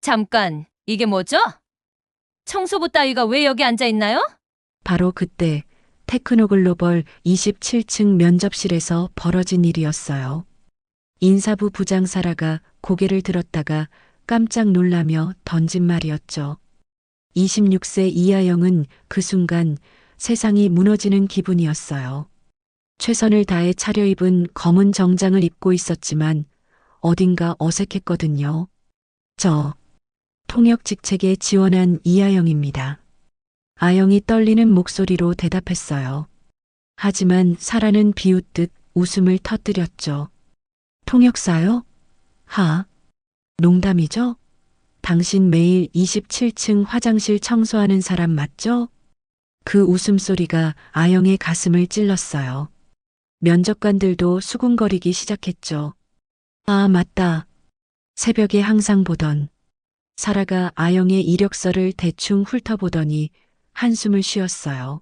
잠깐, 이게 뭐죠? 청소부 따위가 왜 여기 앉아 있나요? 바로 그때 테크노글로벌 27층 면접실에서 벌어진 일이었어요. 인사부 부장 사라가 고개를 들었다가 깜짝 놀라며 던진 말이었죠. 26세 이하영은 그 순간 세상이 무너지는 기분이었어요. 최선을 다해 차려입은 검은 정장을 입고 있었지만 어딘가 어색했거든요. 저 통역직책에 지원한 이하영입니다. 아영이 떨리는 목소리로 대답했어요. 하지만 사라는 비웃듯 웃음을 터뜨렸죠. 통역사요? 농담이죠? 당신 매일 27층 화장실 청소하는 사람 맞죠? 그 웃음소리가 아영의 가슴을 찔렀어요. 면접관들도 수군거리기 시작했죠. 아, 맞다. 새벽에 항상 보던. 사라가 아영의 이력서를 대충 훑어보더니 한숨을 쉬었어요.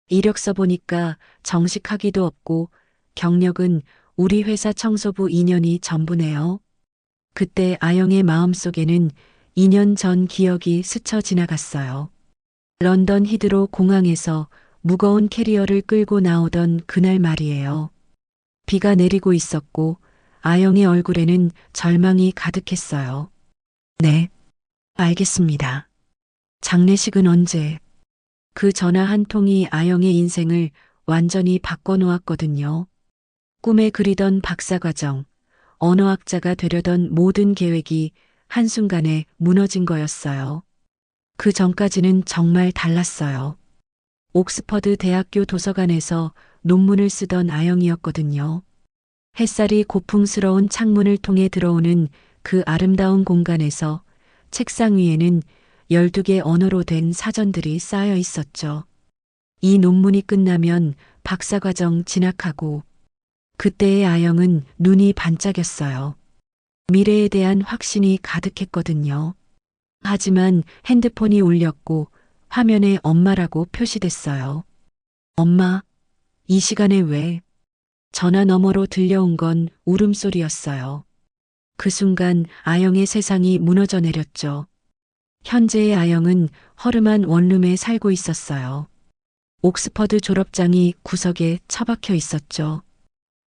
이력서 보니까 정식학위도 없고 경력은 우리 회사 청소부 2년이 전부네요. 그때 아영의 마음속에는 2년 전 기억이 스쳐 지나갔어요. 런던 히드로 공항에서 무거운 캐리어를 끌고 나오던 그날 말이에요. 비가 내리고 있었고 아영의 얼굴에는 절망이 가득했어요. 네, 알겠습니다. 장례식은 언제? 그 전화 한 통이 아영의 인생을 완전히 바꿔놓았거든요. 꿈에 그리던 박사과정, 언어학자가 되려던 모든 계획이 한순간에 무너진 거였어요. 그 전까지는 정말 달랐어요. 옥스퍼드 대학교 도서관에서 논문을 쓰던 아영이었거든요. 햇살이 고풍스러운 창문을 통해 들어오는 그 아름다운 공간에서 책상 위에는 12개 언어로 된 사전들이 쌓여 있었죠. 이 논문이 끝나면 박사과정 진학하고 그때의 아영은 눈이 반짝였어요. 미래에 대한 확신이 가득했거든요. 하지만 핸드폰이 울렸고 화면에 엄마라고 표시됐어요. 엄마, 이 시간에 왜? 전화 너머로 들려온 건 울음소리였어요. 그 순간 아영의 세상이 무너져 내렸죠. 현재의 아영은 허름한 원룸에 살고 있었어요. 옥스퍼드 졸업장이 구석에 처박혀 있었죠.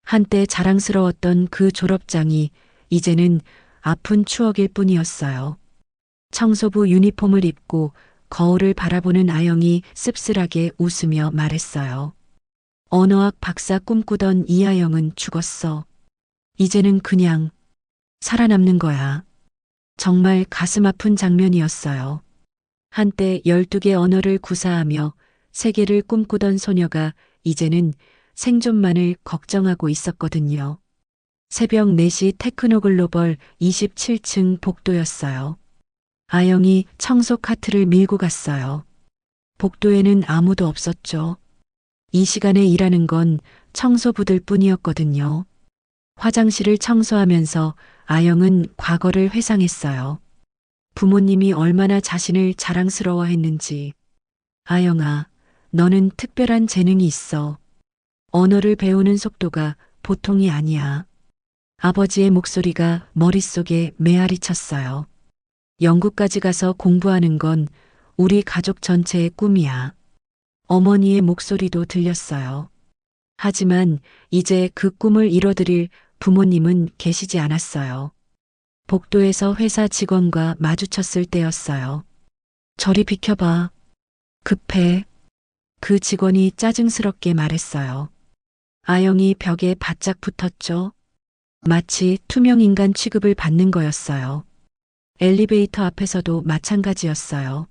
한때 자랑스러웠던 그 졸업장이 이제는 아픈 추억일 뿐이었어요. 청소부 유니폼을 입고 거울을 바라보는 아영이 씁쓸하게 웃으며 말했어요. 언어학 박사 꿈꾸던 이아영은 죽었어. 이제는 그냥 살아남는 거야. 정말 가슴 아픈 장면이었어요. 한때 12개 언어를 구사하며 세계를 꿈꾸던 소녀가 이제는 생존만을 걱정하고 있었거든요. 새벽 4시 테크노글로벌 27층 복도였어요. 아영이 청소 카트를 밀고 갔어요. 복도에는 아무도 없었죠. 이 시간에 일하는 건 청소부들 뿐이었거든요. 화장실을 청소하면서 아영은 과거를 회상했어요. 부모님이 얼마나 자신을 자랑스러워했는지. 아영아, 너는 특별한 재능이 있어. 언어를 배우는 속도가 보통이 아니야. 아버지의 목소리가 머릿속에 메아리 쳤어요. 영국까지 가서 공부하는 건 우리 가족 전체의 꿈이야. 어머니의 목소리도 들렸어요. 하지만 이제 그 꿈을 이뤄드릴 부모님은 계시지 않았어요. 복도에서 회사 직원과 마주쳤을 때였어요. 저리 비켜봐. 급해. 그 직원이 짜증스럽게 말했어요. 아영이 벽에 바짝 붙었죠. 마치 투명 인간 취급을 받는 거였어요. 엘리베이터 앞에서도 마찬가지였어요.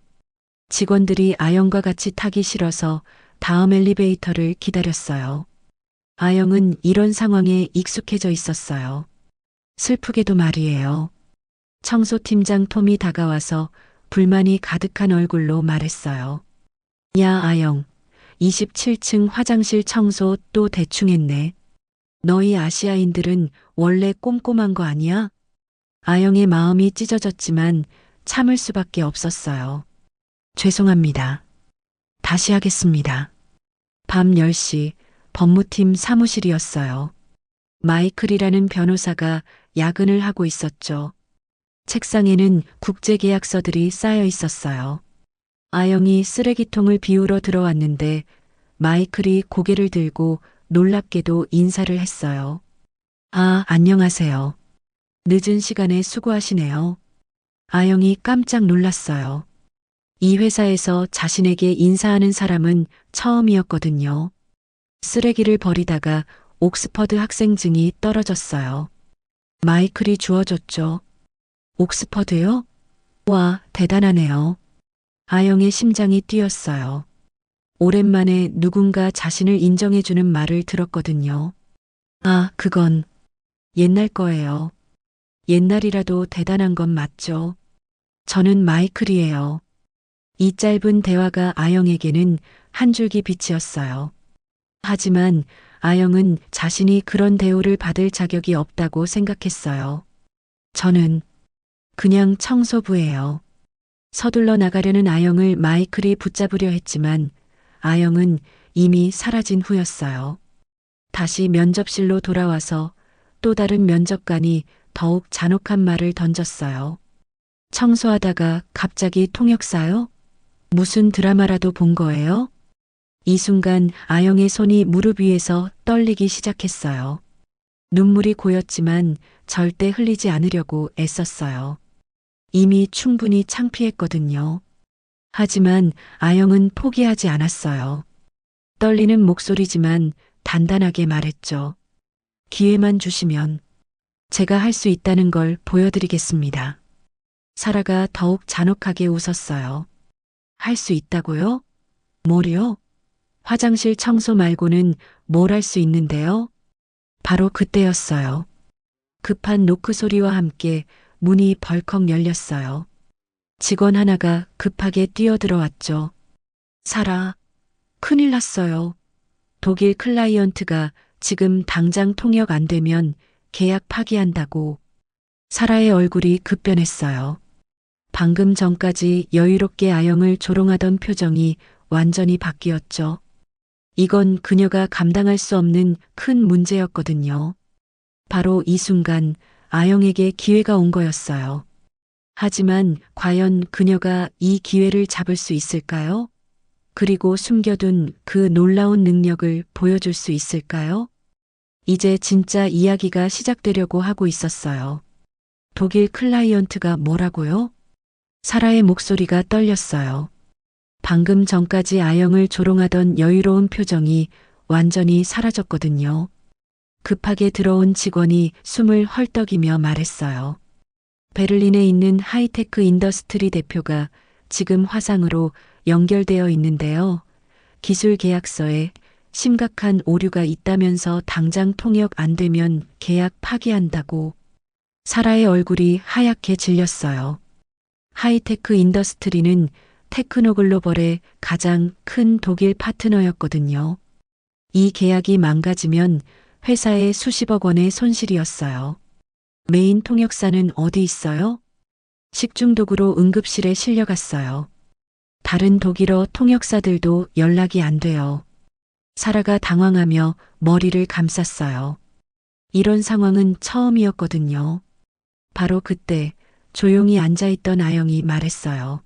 직원들이 아영과 같이 타기 싫어서 다음 엘리베이터를 기다렸어요. 아영은 이런 상황에 익숙해져 있었어요. 슬프게도 말이에요. 청소팀장 톰이 다가와서 불만이 가득한 얼굴로 말했어요. 야, 아영. 27층 화장실 청소 또 대충 했네. 너희 아시아인들은 원래 꼼꼼한 거 아니야? 아영의 마음이 찢어졌지만 참을 수밖에 없었어요. 죄송합니다. 다시 하겠습니다. 밤 10시 법무팀 사무실이었어요. 마이클이라는 변호사가 야근을 하고 있었죠. 책상에는 국제계약서들이 쌓여 있었어요. 아영이 쓰레기통을 비우러 들어왔는데 마이클이 고개를 들고 놀랍게도 인사를 했어요. 아, 안녕하세요. 늦은 시간에 수고하시네요. 아영이 깜짝 놀랐어요. 이 회사에서 자신에게 인사하는 사람은 처음이었거든요. 쓰레기를 버리다가 옥스퍼드 학생증이 떨어졌어요. 마이클이 주워줬죠. 옥스퍼드요? 와, 대단하네요. 아영의 심장이 뛰었어요. 오랜만에 누군가 자신을 인정해주는 말을 들었거든요. 아, 그건 옛날 거예요. 옛날이라도 대단한 건 맞죠. 저는 마이클이에요. 이 짧은 대화가 아영에게는 한 줄기 빛이었어요. 하지만 아영은 자신이 그런 대우를 받을 자격이 없다고 생각했어요. 저는 그냥 청소부예요. 서둘러 나가려는 아영을 마이클이 붙잡으려 했지만 아영은 이미 사라진 후였어요. 다시 면접실로 돌아와서 또 다른 면접관이 더욱 잔혹한 말을 던졌어요. 청소하다가 갑자기 통역사요? 무슨 드라마라도 본 거예요? 이 순간 아영의 손이 무릎 위에서 떨리기 시작했어요. 눈물이 고였지만 절대 흘리지 않으려고 애썼어요. 이미 충분히 창피했거든요. 하지만 아영은 포기하지 않았어요. 떨리는 목소리지만 단단하게 말했죠. 기회만 주시면 제가 할 수 있다는 걸 보여드리겠습니다. 사라가 더욱 잔혹하게 웃었어요. 할 수 있다고요? 뭐요? 화장실 청소 말고는 뭘 할 수 있는데요? 바로 그때였어요. 급한 노크 소리와 함께 문이 벌컥 열렸어요. 직원 하나가 급하게 뛰어들어왔죠. 사라, 큰일 났어요. 독일 클라이언트가 지금 당장 통역 안 되면 계약 파기한다고. 사라의 얼굴이 급변했어요. 방금 전까지 여유롭게 아영을 조롱하던 표정이 완전히 바뀌었죠. 이건 그녀가 감당할 수 없는 큰 문제였거든요. 바로 이 순간 아영에게 기회가 온 거였어요. 하지만 과연 그녀가 이 기회를 잡을 수 있을까요? 그리고 숨겨둔 그 놀라운 능력을 보여줄 수 있을까요? 이제 진짜 이야기가 시작되려고 하고 있었어요. 독일 클라이언트가 뭐라고요? 사라의 목소리가 떨렸어요. 방금 전까지 아영을 조롱하던 여유로운 표정이 완전히 사라졌거든요. 급하게 들어온 직원이 숨을 헐떡이며 말했어요. 베를린에 있는 하이테크 인더스트리 대표가 지금 화상으로 연결되어 있는데요. 기술 계약서에 심각한 오류가 있다면서 당장 통역 안 되면 계약 파기한다고. 사라의 얼굴이 하얗게 질렸어요. 하이테크 인더스트리는 테크노글로벌의 가장 큰 독일 파트너였거든요. 이 계약이 망가지면 회사에 수십억 원의 손실이었어요. 메인 통역사는 어디 있어요? 식중독으로 응급실에 실려갔어요. 다른 독일어 통역사들도 연락이 안 돼요. 사라가 당황하며 머리를 감쌌어요. 이런 상황은 처음이었거든요. 바로 그때 조용히 앉아있던 아영이 말했어요.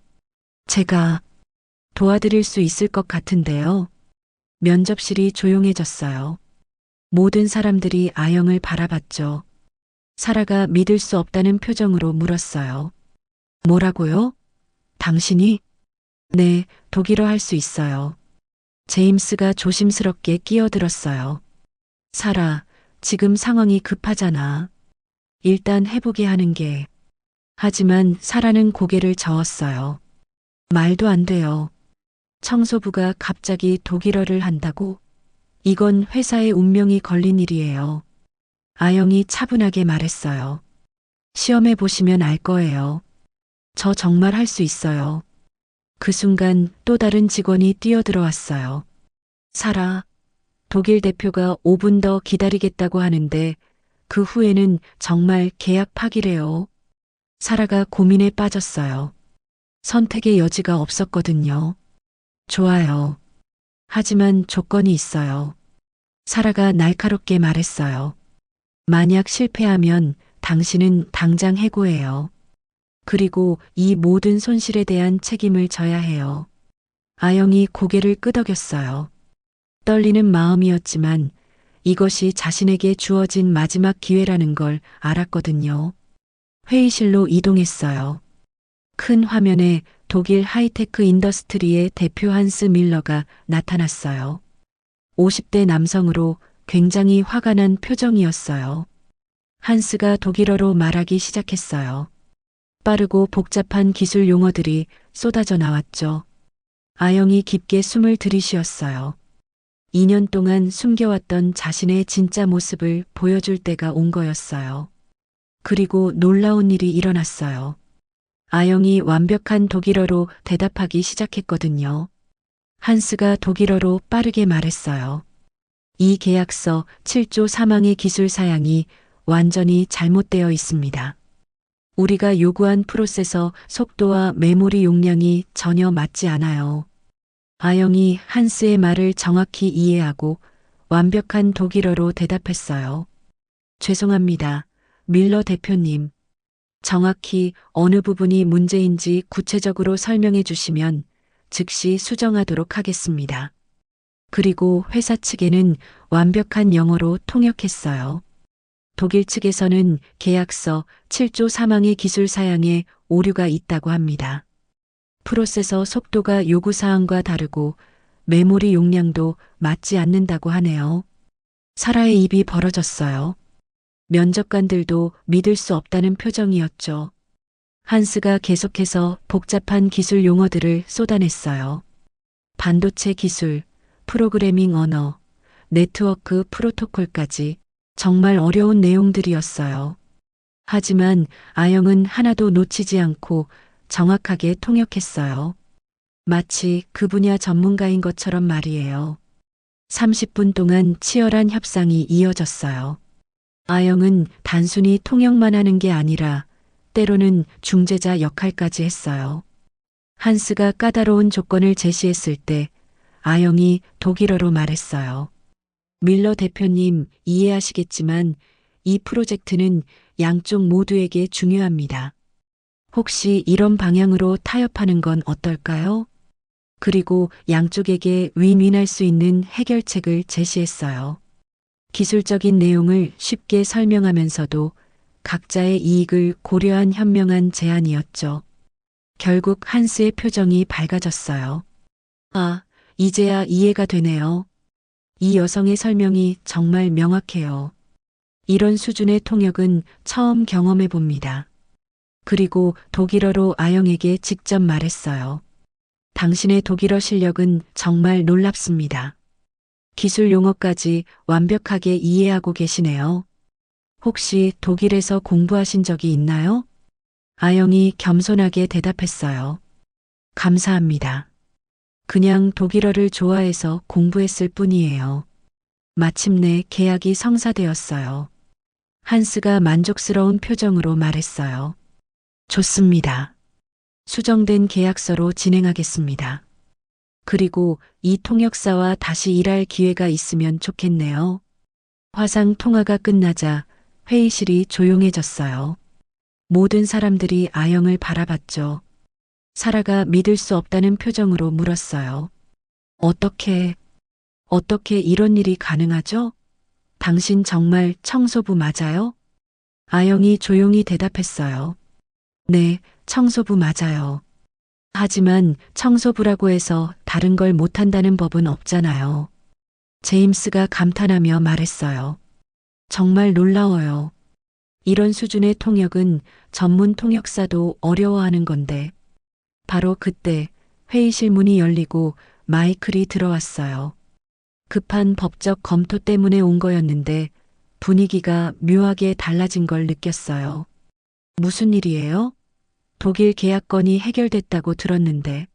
제가 도와드릴 수 있을 것 같은데요. 면접실이 조용해졌어요. 모든 사람들이 아영을 바라봤죠. 사라가 믿을 수 없다는 표정으로 물었어요. 뭐라고요? 당신이? 네, 독일어 할 수 있어요. 제임스가 조심스럽게 끼어들었어요. 사라, 지금 상황이 급하잖아. 일단 해보게 하는 게. 하지만 사라는 고개를 저었어요. 말도 안 돼요. 청소부가 갑자기 독일어를 한다고? 이건 회사의 운명이 걸린 일이에요. 아영이 차분하게 말했어요. 시험해 보시면 알 거예요. 저 정말 할 수 있어요. 그 순간 또 다른 직원이 뛰어들어왔어요. 사라, 독일 대표가 5분 더 기다리겠다고 하는데 그 후에는 정말 계약 파기래요. 사라가 고민에 빠졌어요. 선택의 여지가 없었거든요. 좋아요. 하지만 조건이 있어요. 사라가 날카롭게 말했어요. 만약 실패하면 당신은 당장 해고해요. 그리고 이 모든 손실에 대한 책임을 져야 해요. 아영이 고개를 끄덕였어요. 떨리는 마음이었지만 이것이 자신에게 주어진 마지막 기회라는 걸 알았거든요. 회의실로 이동했어요. 큰 화면에 독일 하이테크 인더스트리의 대표 한스 밀러가 나타났어요. 50대 남성으로 굉장히 화가 난 표정이었어요. 한스가 독일어로 말하기 시작했어요. 빠르고 복잡한 기술 용어들이 쏟아져 나왔죠. 아영이 깊게 숨을 들이쉬었어요. 2년 동안 숨겨왔던 자신의 진짜 모습을 보여줄 때가 온 거였어요. 그리고 놀라운 일이 일어났어요. 아영이 완벽한 독일어로 대답하기 시작했거든요. 한스가 독일어로 빠르게 말했어요. 이 계약서 7조 사망의 기술 사양이 완전히 잘못되어 있습니다. 우리가 요구한 프로세서 속도와 메모리 용량이 전혀 맞지 않아요. 아영이 한스의 말을 정확히 이해하고 완벽한 독일어로 대답했어요. 죄송합니다. 밀러 대표님. 정확히 어느 부분이 문제인지 구체적으로 설명해 주시면 즉시 수정하도록 하겠습니다. 그리고 회사 측에는 완벽한 영어로 통역했어요. 독일 측에서는 계약서 7조 사망의 기술 사양에 오류가 있다고 합니다. 프로세서 속도가 요구사항과 다르고 메모리 용량도 맞지 않는다고 하네요. 사라의 입이 벌어졌어요. 면접관들도 믿을 수 없다는 표정이었죠. 한스가 계속해서 복잡한 기술 용어들을 쏟아냈어요. 반도체 기술, 프로그래밍 언어, 네트워크 프로토콜까지 정말 어려운 내용들이었어요. 하지만 아영은 하나도 놓치지 않고 정확하게 통역했어요. 마치 그 분야 전문가인 것처럼 말이에요. 30분 동안 치열한 협상이 이어졌어요. 아영은 단순히 통역만 하는 게 아니라 때로는 중재자 역할까지 했어요. 한스가 까다로운 조건을 제시했을 때 아영이 독일어로 말했어요. 밀러 대표님 이해하시겠지만 이 프로젝트는 양쪽 모두에게 중요합니다. 혹시 이런 방향으로 타협하는 건 어떨까요? 그리고 양쪽에게 윈윈할 수 있는 해결책을 제시했어요. 기술적인 내용을 쉽게 설명하면서도 각자의 이익을 고려한 현명한 제안이었죠. 결국 한스의 표정이 밝아졌어요. 아, 이제야 이해가 되네요. 이 여성의 설명이 정말 명확해요. 이런 수준의 통역은 처음 경험해 봅니다. 그리고 독일어로 아영에게 직접 말했어요. 당신의 독일어 실력은 정말 놀랍습니다. 기술 용어까지 완벽하게 이해하고 계시네요. 혹시 독일에서 공부하신 적이 있나요? 아영이 겸손하게 대답했어요. 감사합니다. 그냥 독일어를 좋아해서 공부했을 뿐이에요. 마침내 계약이 성사되었어요. 한스가 만족스러운 표정으로 말했어요. 좋습니다. 수정된 계약서로 진행하겠습니다. 그리고 이 통역사와 다시 일할 기회가 있으면 좋겠네요. 화상 통화가 끝나자 회의실이 조용해졌어요. 모든 사람들이 아영을 바라봤죠. 사라가 믿을 수 없다는 표정으로 물었어요. 어떻게 이런 일이 가능하죠? 당신 정말 청소부 맞아요? 아영이 조용히 대답했어요. 네, 청소부 맞아요. 하지만 청소부라고 해서 다른 걸 못한다는 법은 없잖아요. 제임스가 감탄하며 말했어요. 정말 놀라워요. 이런 수준의 통역은 전문 통역사도 어려워하는 건데. 바로 그때 회의실 문이 열리고 마이클이 들어왔어요. 급한 법적 검토 때문에 온 거였는데 분위기가 묘하게 달라진 걸 느꼈어요. 무슨 일이에요? 독일 계약건이 해결됐다고 들었는데.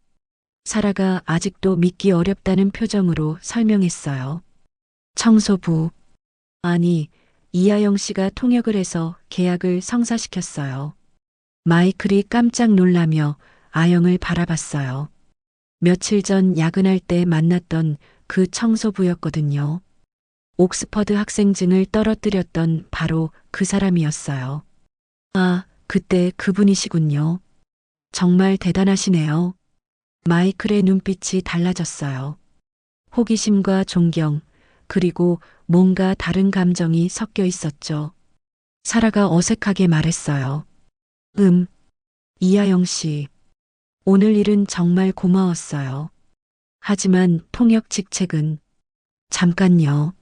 사라가 아직도 믿기 어렵다는 표정으로 설명했어요. 청소부. 아니, 이하영 씨가 통역을 해서 계약을 성사시켰어요. 마이클이 깜짝 놀라며 아영을 바라봤어요. 며칠 전 야근할 때 만났던 그 청소부였거든요. 옥스퍼드 학생증을 떨어뜨렸던 바로 그 사람이었어요. 아, 그때 그분이시군요. 정말 대단하시네요. 마이클의 눈빛이 달라졌어요. 호기심과 존경, 그리고 뭔가 다른 감정이 섞여 있었죠. 사라가 어색하게 말했어요. 이하영 씨. 오늘 일은 정말 고마웠어요. 하지만 통역 직책은 잠깐요.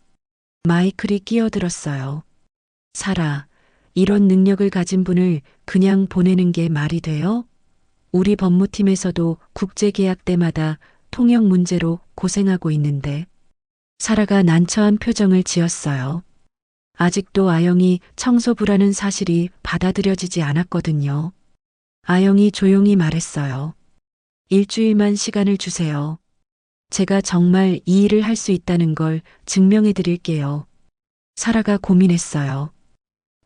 마이클이 끼어들었어요. 사라, 이런 능력을 가진 분을 그냥 보내는 게 말이 돼요? 우리 법무팀에서도 국제계약 때마다 통역 문제로 고생하고 있는데. 사라가 난처한 표정을 지었어요. 아직도 아영이 청소부라는 사실이 받아들여지지 않았거든요. 아영이 조용히 말했어요. 일주일만 시간을 주세요. 제가 정말 이 일을 할 수 있다는 걸 증명해 드릴게요. 사라가 고민했어요.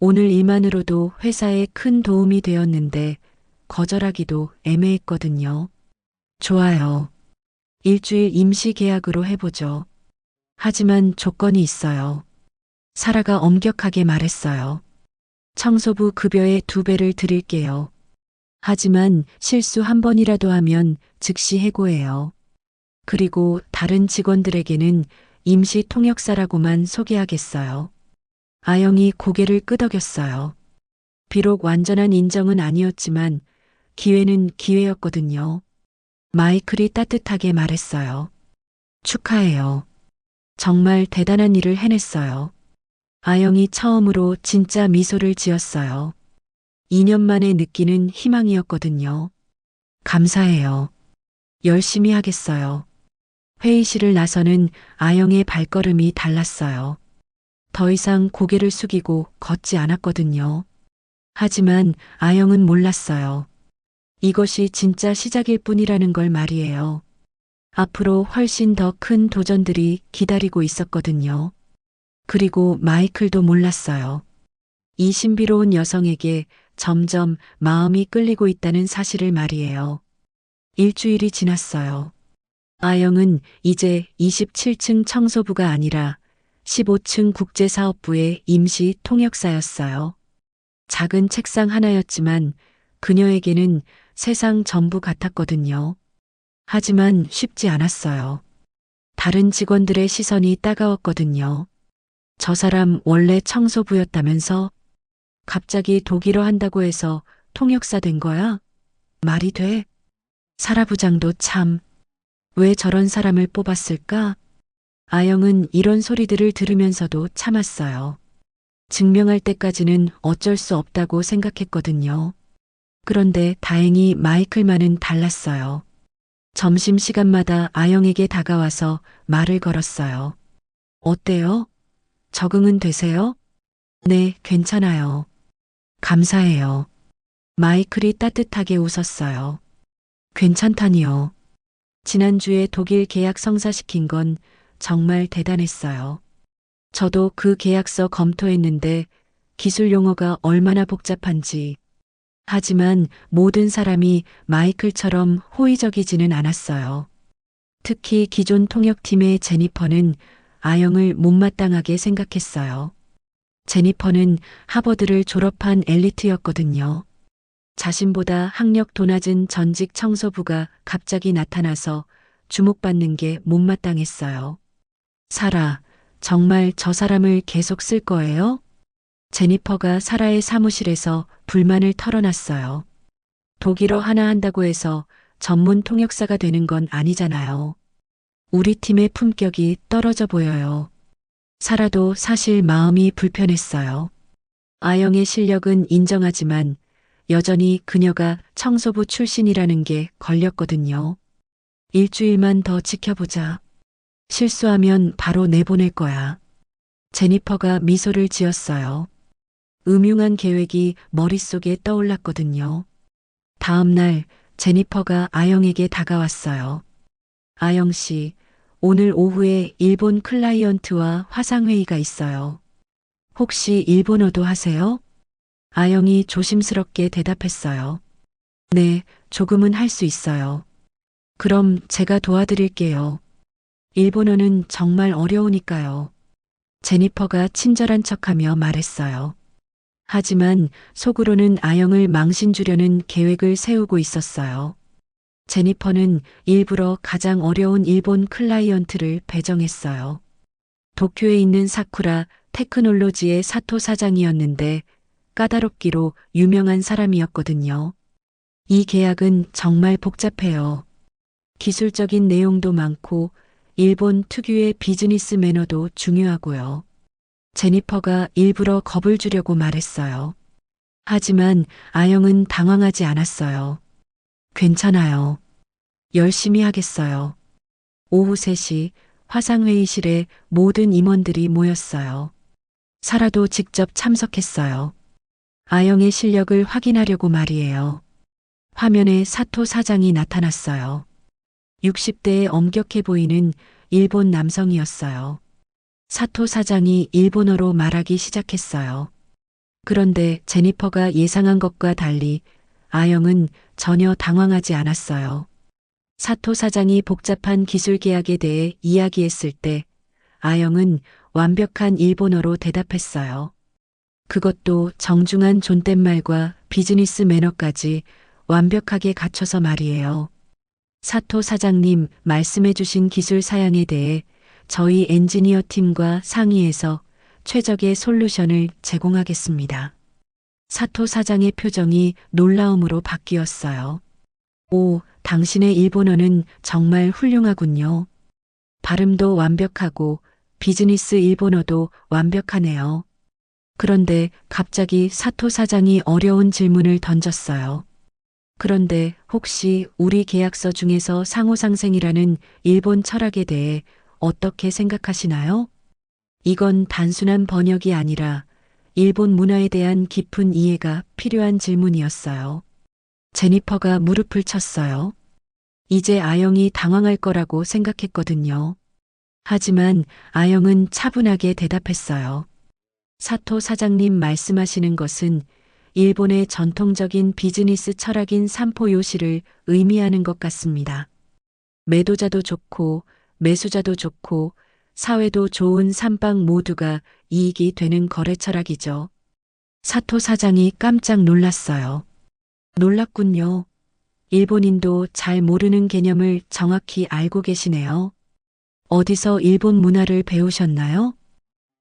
오늘 일만으로도 회사에 큰 도움이 되었는데 거절하기도 애매했거든요. 좋아요. 일주일 임시 계약으로 해보죠. 하지만 조건이 있어요. 사라가 엄격하게 말했어요. 청소부 급여의 2배를 드릴게요. 하지만 실수 한 번이라도 하면 즉시 해고해요. 그리고 다른 직원들에게는 임시 통역사라고만 소개하겠어요. 아영이 고개를 끄덕였어요. 비록 완전한 인정은 아니었지만 기회는 기회였거든요. 마이클이 따뜻하게 말했어요. 축하해요. 정말 대단한 일을 해냈어요. 아영이 처음으로 진짜 미소를 지었어요. 2년 만에 느끼는 희망이었거든요. 감사해요. 열심히 하겠어요. 회의실을 나서는 아영의 발걸음이 달랐어요. 더 이상 고개를 숙이고 걷지 않았거든요. 하지만 아영은 몰랐어요. 이것이 진짜 시작일 뿐이라는 걸 말이에요. 앞으로 훨씬 더 큰 도전들이 기다리고 있었거든요. 그리고 마이클도 몰랐어요. 이 신비로운 여성에게 점점 마음이 끌리고 있다는 사실을 말이에요. 일주일이 지났어요. 아영은 이제 27층 청소부가 아니라 15층 국제사업부의 임시 통역사였어요. 작은 책상 하나였지만 그녀에게는 세상 전부 같았거든요. 하지만 쉽지 않았어요. 다른 직원들의 시선이 따가웠거든요. 저 사람 원래 청소부였다면서? 갑자기 독일어 한다고 해서 통역사 된 거야? 말이 돼? 사라 부장도 참, 왜 저런 사람을 뽑았을까? 아영은 이런 소리들을 들으면서도 참았어요. 증명할 때까지는 어쩔 수 없다고 생각했거든요. 그런데 다행히 마이클만은 달랐어요. 점심시간마다 아영에게 다가와서 말을 걸었어요. 어때요? 적응은 되세요? 네, 괜찮아요. 감사해요. 마이클이 따뜻하게 웃었어요. 괜찮다니요. 지난주에 독일 계약 성사시킨 건 정말 대단했어요. 저도 그 계약서 검토했는데 기술 용어가 얼마나 복잡한지. 하지만 모든 사람이 마이클처럼 호의적이지는 않았어요. 특히 기존 통역팀의 제니퍼는 아영을 못마땅하게 생각했어요. 제니퍼는 하버드를 졸업한 엘리트였거든요. 자신보다 학력 도 낮은 전직 청소부가 갑자기 나타나서 주목받는 게 못마땅했어요. 사라, 정말 저 사람을 계속 쓸 거예요? 제니퍼가 사라의 사무실에서 불만을 털어놨어요. 독일어 하나 한다고 해서 전문 통역사가 되는 건 아니잖아요. 우리 팀의 품격이 떨어져 보여요. 사라도 사실 마음이 불편했어요. 아영의 실력은 인정하지만 여전히 그녀가 청소부 출신이라는 게 걸렸거든요. 일주일만 더 지켜보자. 실수하면 바로 내보낼 거야. 제니퍼가 미소를 지었어요. 음흉한 계획이 머릿속에 떠올랐거든요. 다음 날 제니퍼가 아영에게 다가왔어요. 아영 씨, 오늘 오후에 일본 클라이언트와 화상회의가 있어요. 혹시 일본어도 하세요? 아영이 조심스럽게 대답했어요. 네, 조금은 할 수 있어요. 그럼 제가 도와드릴게요. 일본어는 정말 어려우니까요. 제니퍼가 친절한 척하며 말했어요. 하지만 속으로는 아영을 망신 주려는 계획을 세우고 있었어요. 제니퍼는 일부러 가장 어려운 일본 클라이언트를 배정했어요. 도쿄에 있는 사쿠라 테크놀로지의 사토 사장이었는데 까다롭기로 유명한 사람이었거든요. 이 계약은 정말 복잡해요. 기술적인 내용도 많고 일본 특유의 비즈니스 매너도 중요하고요. 제니퍼가 일부러 겁을 주려고 말했어요. 하지만 아영은 당황하지 않았어요. 괜찮아요. 열심히 하겠어요. 오후 3시 화상회의실에 모든 임원들이 모였어요. 사라도 직접 참석했어요. 아영의 실력을 확인하려고 말이에요. 화면에 사토 사장이 나타났어요. 60대에 엄격해 보이는 일본 남성이었어요. 사토 사장이 일본어로 말하기 시작했어요. 그런데 제니퍼가 예상한 것과 달리 아영은 전혀 당황하지 않았어요. 사토 사장이 복잡한 기술 계약에 대해 이야기했을 때 아영은 완벽한 일본어로 대답했어요. 그것도 정중한 존댓말과 비즈니스 매너까지 완벽하게 갖춰서 말이에요. 사토 사장님 말씀해 주신 기술 사양에 대해 저희 엔지니어 팀과 상의해서 최적의 솔루션을 제공하겠습니다. 사토 사장의 표정이 놀라움으로 바뀌었어요. 오, 당신의 일본어는 정말 훌륭하군요. 발음도 완벽하고 비즈니스 일본어도 완벽하네요. 그런데 갑자기 사토 사장이 어려운 질문을 던졌어요. 그런데 혹시 우리 계약서 중에서 상호상생이라는 일본 철학에 대해 어떻게 생각하시나요? 이건 단순한 번역이 아니라 일본 문화에 대한 깊은 이해가 필요한 질문이었어요. 제니퍼가 무릎을 쳤어요. 이제 아영이 당황할 거라고 생각했거든요. 하지만 아영은 차분하게 대답했어요. 사토 사장님 말씀하시는 것은 일본의 전통적인 비즈니스 철학인 삼포요시를 의미하는 것 같습니다. 매도자도 좋고 매수자도 좋고 사회도 좋은 삼방 모두가 이익이 되는 거래 철학이죠. 사토 사장이 깜짝 놀랐어요. 놀랐군요. 일본인도 잘 모르는 개념을 정확히 알고 계시네요. 어디서 일본 문화를 배우셨나요?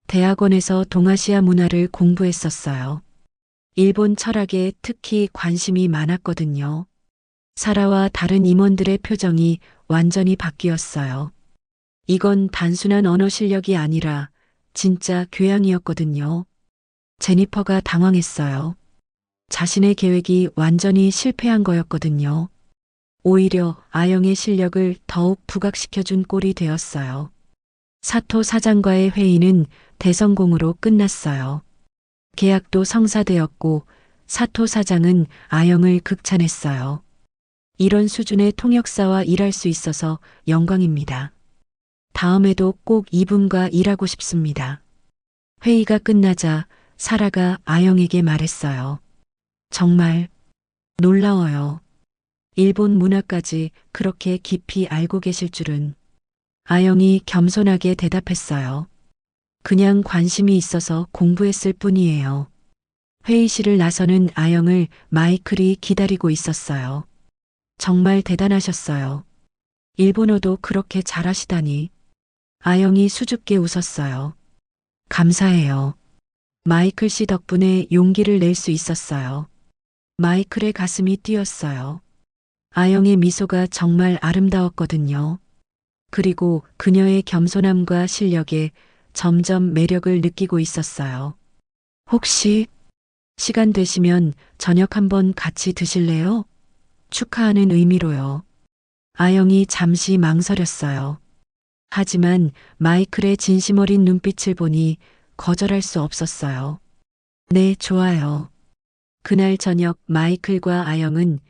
대학원에서 동아시아 문화를 공부했었어요. 일본 철학에 특히 관심이 많았거든요. 사라와 다른 임원들의 표정이 완전히 바뀌었어요. 이건 단순한 언어 실력이 아니라 진짜 교양이었거든요. 제니퍼가 당황했어요. 자신의 계획이 완전히 실패한 거였거든요. 오히려 아영의 실력을 더욱 부각시켜준 꼴이 되었어요. 사토 사장과의 회의는 대성공으로 끝났어요. 계약도 성사되었고 사토 사장은 아영을 극찬했어요. 이런 수준의 통역사와 일할 수 있어서 영광입니다. 다음에도 꼭 이분과 일하고 싶습니다. 회의가 끝나자 사라가 아영에게 말했어요. 정말 놀라워요. 일본 문화까지 그렇게 깊이 알고 계실 줄은. 아영이 겸손하게 대답했어요. 그냥 관심이 있어서 공부했을 뿐이에요. 회의실을 나서는 아영을 마이클이 기다리고 있었어요. 정말 대단하셨어요. 일본어도 그렇게 잘하시다니. 아영이 수줍게 웃었어요. 감사해요. 마이클 씨 덕분에 용기를 낼 수 있었어요. 마이클의 가슴이 뛰었어요. 아영의 미소가 정말 아름다웠거든요. 그리고 그녀의 겸손함과 실력에 점점 매력을 느끼고 있었어요. 혹시 시간 되시면 저녁 한번 같이 드실래요? 축하하는 의미로요. 아영이 잠시 망설였어요. 하지만 마이클의 진심 어린 눈빛을 보니 거절할 수 없었어요. 네, 좋아요. 그날 저녁 마이클과 아영은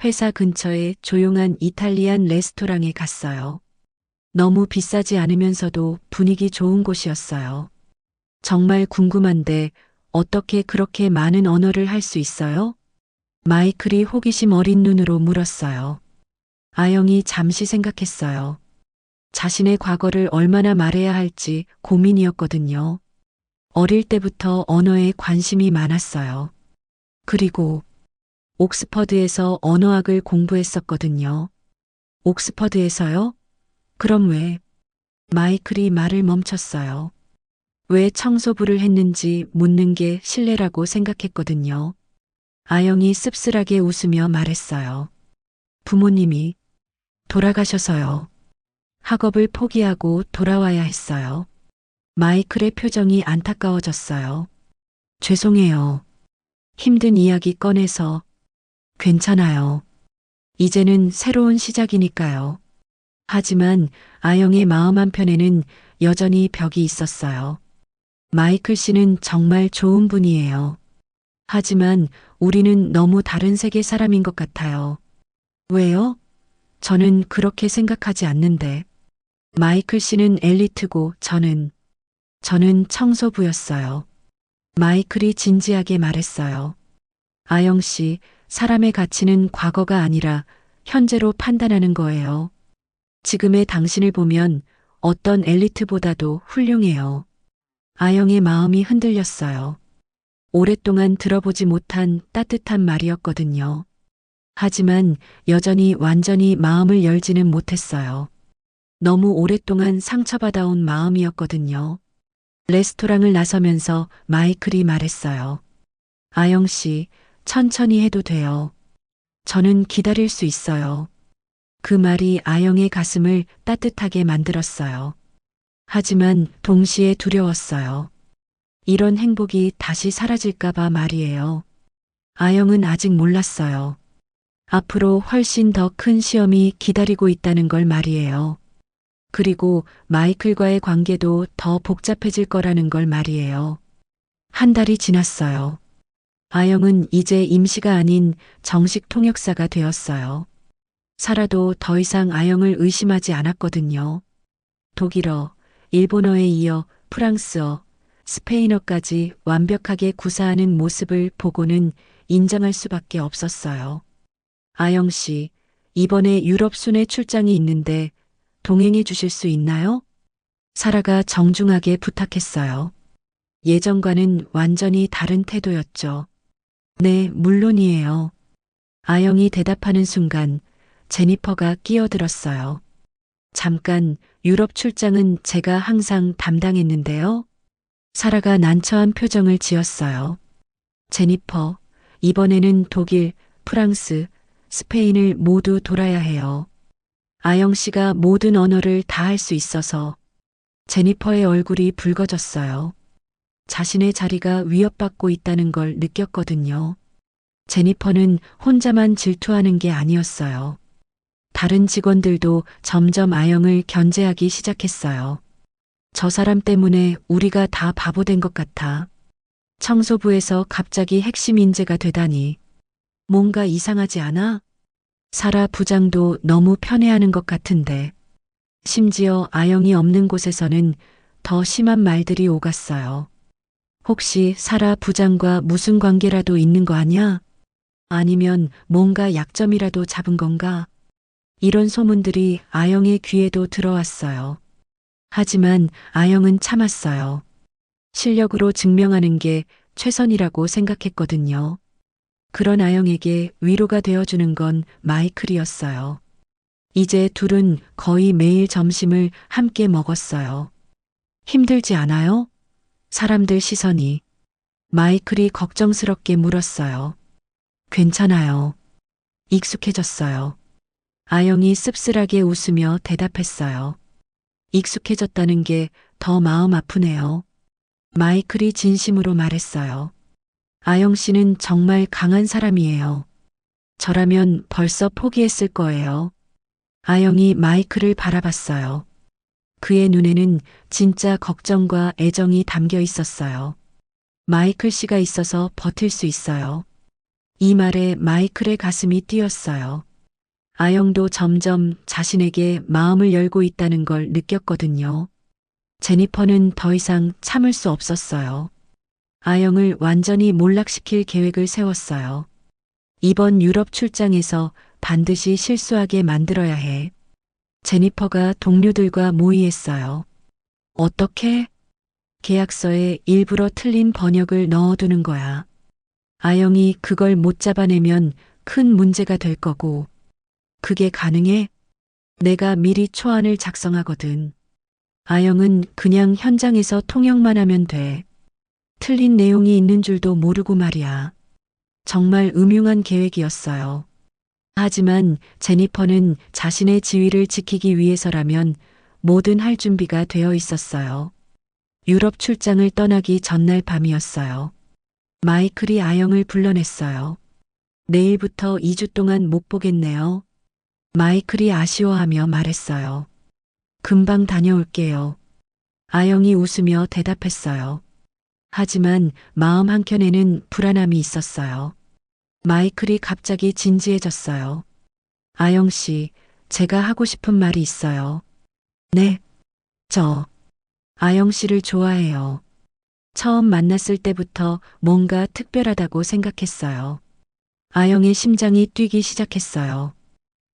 회사 근처의 조용한 이탈리안 레스토랑에 갔어요. 너무 비싸지 않으면서도 분위기 좋은 곳이었어요. 정말 궁금한데 어떻게 그렇게 많은 언어를 할 수 있어요? 마이클이 호기심 어린 눈으로 물었어요. 아영이 잠시 생각했어요. 자신의 과거를 얼마나 말해야 할지 고민이었거든요. 어릴 때부터 언어에 관심이 많았어요. 그리고 옥스퍼드에서 언어학을 공부했었거든요. 옥스퍼드에서요? 그럼 왜? 마이클이 말을 멈췄어요. 왜 청소부를 했는지 묻는 게 실례라고 생각했거든요. 아영이 씁쓸하게 웃으며 말했어요. 부모님이 돌아가셔서요. 학업을 포기하고 돌아와야 했어요. 마이클의 표정이 안타까워졌어요. 죄송해요. 힘든 이야기 꺼내서 괜찮아요. 이제는 새로운 시작이니까요. 하지만 아영의 마음 한편에는 여전히 벽이 있었어요. 마이클 씨는 정말 좋은 분이에요. 하지만 우리는 너무 다른 세계 사람인 것 같아요. 왜요? 저는 그렇게 생각하지 않는데. 마이클 씨는 엘리트고 저는 청소부였어요. 마이클이 진지하게 말했어요. 아영 씨, 사람의 가치는 과거가 아니라 현재로 판단하는 거예요. 지금의 당신을 보면 어떤 엘리트보다도 훌륭해요. 아영의 마음이 흔들렸어요. 오랫동안 들어보지 못한 따뜻한 말이었거든요. 하지만 여전히 완전히 마음을 열지는 못했어요. 너무 오랫동안 상처받아온 마음이었거든요. 레스토랑을 나서면서 마이클이 말했어요. 아영 씨, 천천히 해도 돼요. 저는 기다릴 수 있어요. 그 말이 아영의 가슴을 따뜻하게 만들었어요. 하지만 동시에 두려웠어요. 이런 행복이 다시 사라질까봐 말이에요. 아영은 아직 몰랐어요. 앞으로 훨씬 더 큰 시험이 기다리고 있다는 걸 말이에요. 그리고 마이클과의 관계도 더 복잡해질 거라는 걸 말이에요. 한 달이 지났어요. 아영은 이제 임시가 아닌 정식 통역사가 되었어요. 사라도 더 이상 아영을 의심하지 않았거든요. 독일어, 일본어에 이어 프랑스어, 스페인어까지 완벽하게 구사하는 모습을 보고는 인정할 수밖에 없었어요. 아영 씨, 이번에 유럽 순회 출장이 있는데 동행해 주실 수 있나요? 사라가 정중하게 부탁했어요. 예전과는 완전히 다른 태도였죠. 네, 물론이에요. 아영이 대답하는 순간 제니퍼가 끼어들었어요. 잠깐, 유럽 출장은 제가 항상 담당했는데요. 사라가 난처한 표정을 지었어요. 제니퍼, 이번에는 독일, 프랑스, 스페인을 모두 돌아야 해요. 아영 씨가 모든 언어를 다 할 수 있어서 제니퍼의 얼굴이 붉어졌어요. 자신의 자리가 위협받고 있다는 걸 느꼈거든요. 제니퍼는 혼자만 질투하는 게 아니었어요. 다른 직원들도 점점 아영을 견제하기 시작했어요. 저 사람 때문에 우리가 다 바보 된 것 같아. 청소부에서 갑자기 핵심 인재가 되다니. 뭔가 이상하지 않아? 사라 부장도 너무 편애하는 것 같은데. 심지어 아영이 없는 곳에서는 더 심한 말들이 오갔어요. 혹시 사라 부장과 무슨 관계라도 있는 거 아냐? 아니면 뭔가 약점이라도 잡은 건가? 이런 소문들이 아영의 귀에도 들어왔어요. 하지만 아영은 참았어요. 실력으로 증명하는 게 최선이라고 생각했거든요. 그런 아영에게 위로가 되어주는 건 마이클이었어요. 이제 둘은 거의 매일 점심을 함께 먹었어요. 힘들지 않아요? 사람들 시선이. 마이클이 걱정스럽게 물었어요. 괜찮아요. 익숙해졌어요. 아영이 씁쓸하게 웃으며 대답했어요. 익숙해졌다는 게 더 마음 아프네요. 마이클이 진심으로 말했어요. 아영 씨는 정말 강한 사람이에요. 저라면 벌써 포기했을 거예요. 아영이 마이클을 바라봤어요. 그의 눈에는 진짜 걱정과 애정이 담겨 있었어요. 마이클 씨가 있어서 버틸 수 있어요. 이 말에 마이클의 가슴이 뛰었어요. 아영도 점점 자신에게 마음을 열고 있다는 걸 느꼈거든요. 제니퍼는 더 이상 참을 수 없었어요. 아영을 완전히 몰락시킬 계획을 세웠어요. 이번 유럽 출장에서 반드시 실수하게 만들어야 해. 제니퍼가 동료들과 모의했어요. 어떻게? 계약서에 일부러 틀린 번역을 넣어두는 거야. 아영이 그걸 못 잡아내면 큰 문제가 될 거고. 그게 가능해? 내가 미리 초안을 작성하거든. 아영은 그냥 현장에서 통역만 하면 돼. 틀린 내용이 있는 줄도 모르고 말이야. 정말 음흉한 계획이었어요. 하지만 제니퍼는 자신의 지위를 지키기 위해서라면 뭐든 할 준비가 되어 있었어요. 유럽 출장을 떠나기 전날 밤이었어요. 마이클이 아영을 불러냈어요. 내일부터 2주 동안 못 보겠네요. 마이클이 아쉬워하며 말했어요. 금방 다녀올게요. 아영이 웃으며 대답했어요. 하지만 마음 한켠에는 불안함이 있었어요. 마이클이 갑자기 진지해졌어요. 아영 씨, 제가 하고 싶은 말이 있어요. 네, 아영 씨를 좋아해요. 처음 만났을 때부터 뭔가 특별하다고 생각했어요. 아영의 심장이 뛰기 시작했어요.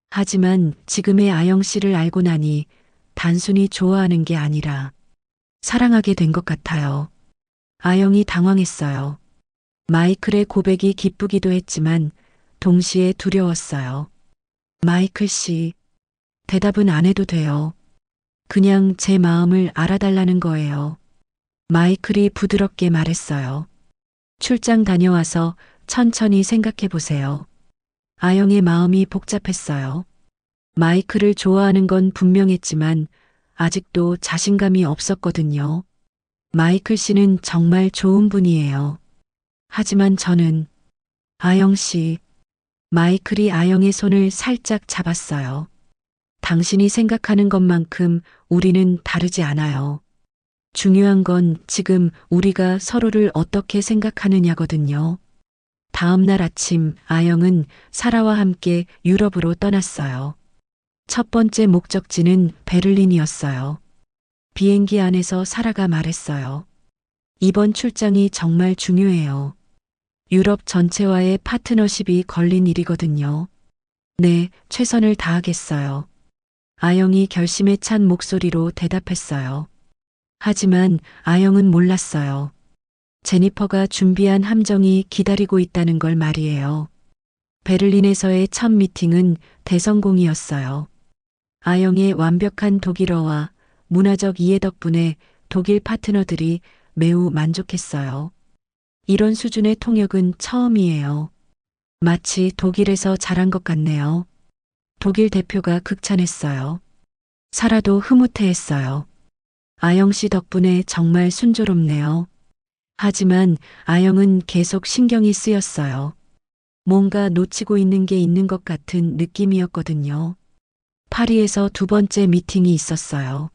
하지만 지금의 아영 씨를 알고 나니 단순히 좋아하는 게 아니라 사랑하게 된 것 같아요. 아영이 당황했어요. 마이클의 고백이 기쁘기도 했지만 동시에 두려웠어요. 마이클 씨, 대답은 안 해도 돼요. 그냥 제 마음을 알아달라는 거예요. 마이클이 부드럽게 말했어요. 출장 다녀와서 천천히 생각해 보세요. 아영의 마음이 복잡했어요. 마이클을 좋아하는 건 분명했지만 아직도 자신감이 없었거든요. 마이클 씨는 정말 좋은 분이에요. 하지만 저는 아영 씨, 마이클이 아영의 손을 살짝 잡았어요. 당신이 생각하는 것만큼 우리는 다르지 않아요. 중요한 건 지금 우리가 서로를 어떻게 생각하느냐거든요. 다음 날 아침 아영은 사라와 함께 유럽으로 떠났어요. 첫 번째 목적지는 베를린이었어요. 비행기 안에서 사라가 말했어요. 이번 출장이 정말 중요해요. 유럽 전체와의 파트너십이 걸린 일이거든요. 네, 최선을 다하겠어요. 아영이 결심에 찬 목소리로 대답했어요. 하지만 아영은 몰랐어요. 제니퍼가 준비한 함정이 기다리고 있다는 걸 말이에요. 베를린에서의 첫 미팅은 대성공이었어요. 아영의 완벽한 독일어와 문화적 이해 덕분에 독일 파트너들이 매우 만족했어요. 이런 수준의 통역은 처음이에요. 마치 독일에서 잘한 것 같네요. 독일 대표가 극찬했어요. 사라도 흐뭇해했어요. 아영 씨 덕분에 정말 순조롭네요. 하지만 아영은 계속 신경이 쓰였어요. 뭔가 놓치고 있는 게 있는 것 같은 느낌이었거든요. 파리에서 두 번째 미팅이 있었어요.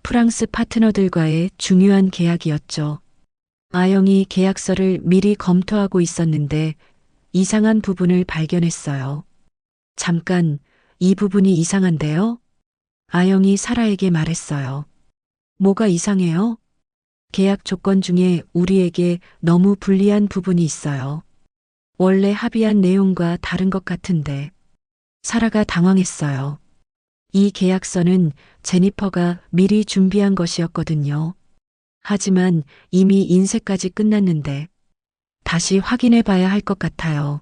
프랑스 파트너들과의 중요한 계약이었죠. 아영이 계약서를 미리 검토하고 있었는데 이상한 부분을 발견했어요. 잠깐, 이 부분이 이상한데요? 아영이 사라에게 말했어요. 뭐가 이상해요? 계약 조건 중에 우리에게 너무 불리한 부분이 있어요. 원래 합의한 내용과 다른 것 같은데. 사라가 당황했어요. 이 계약서는 제니퍼가 미리 준비한 것이었거든요. 하지만 이미 인쇄까지 끝났는데 다시 확인해 봐야 할 것 같아요.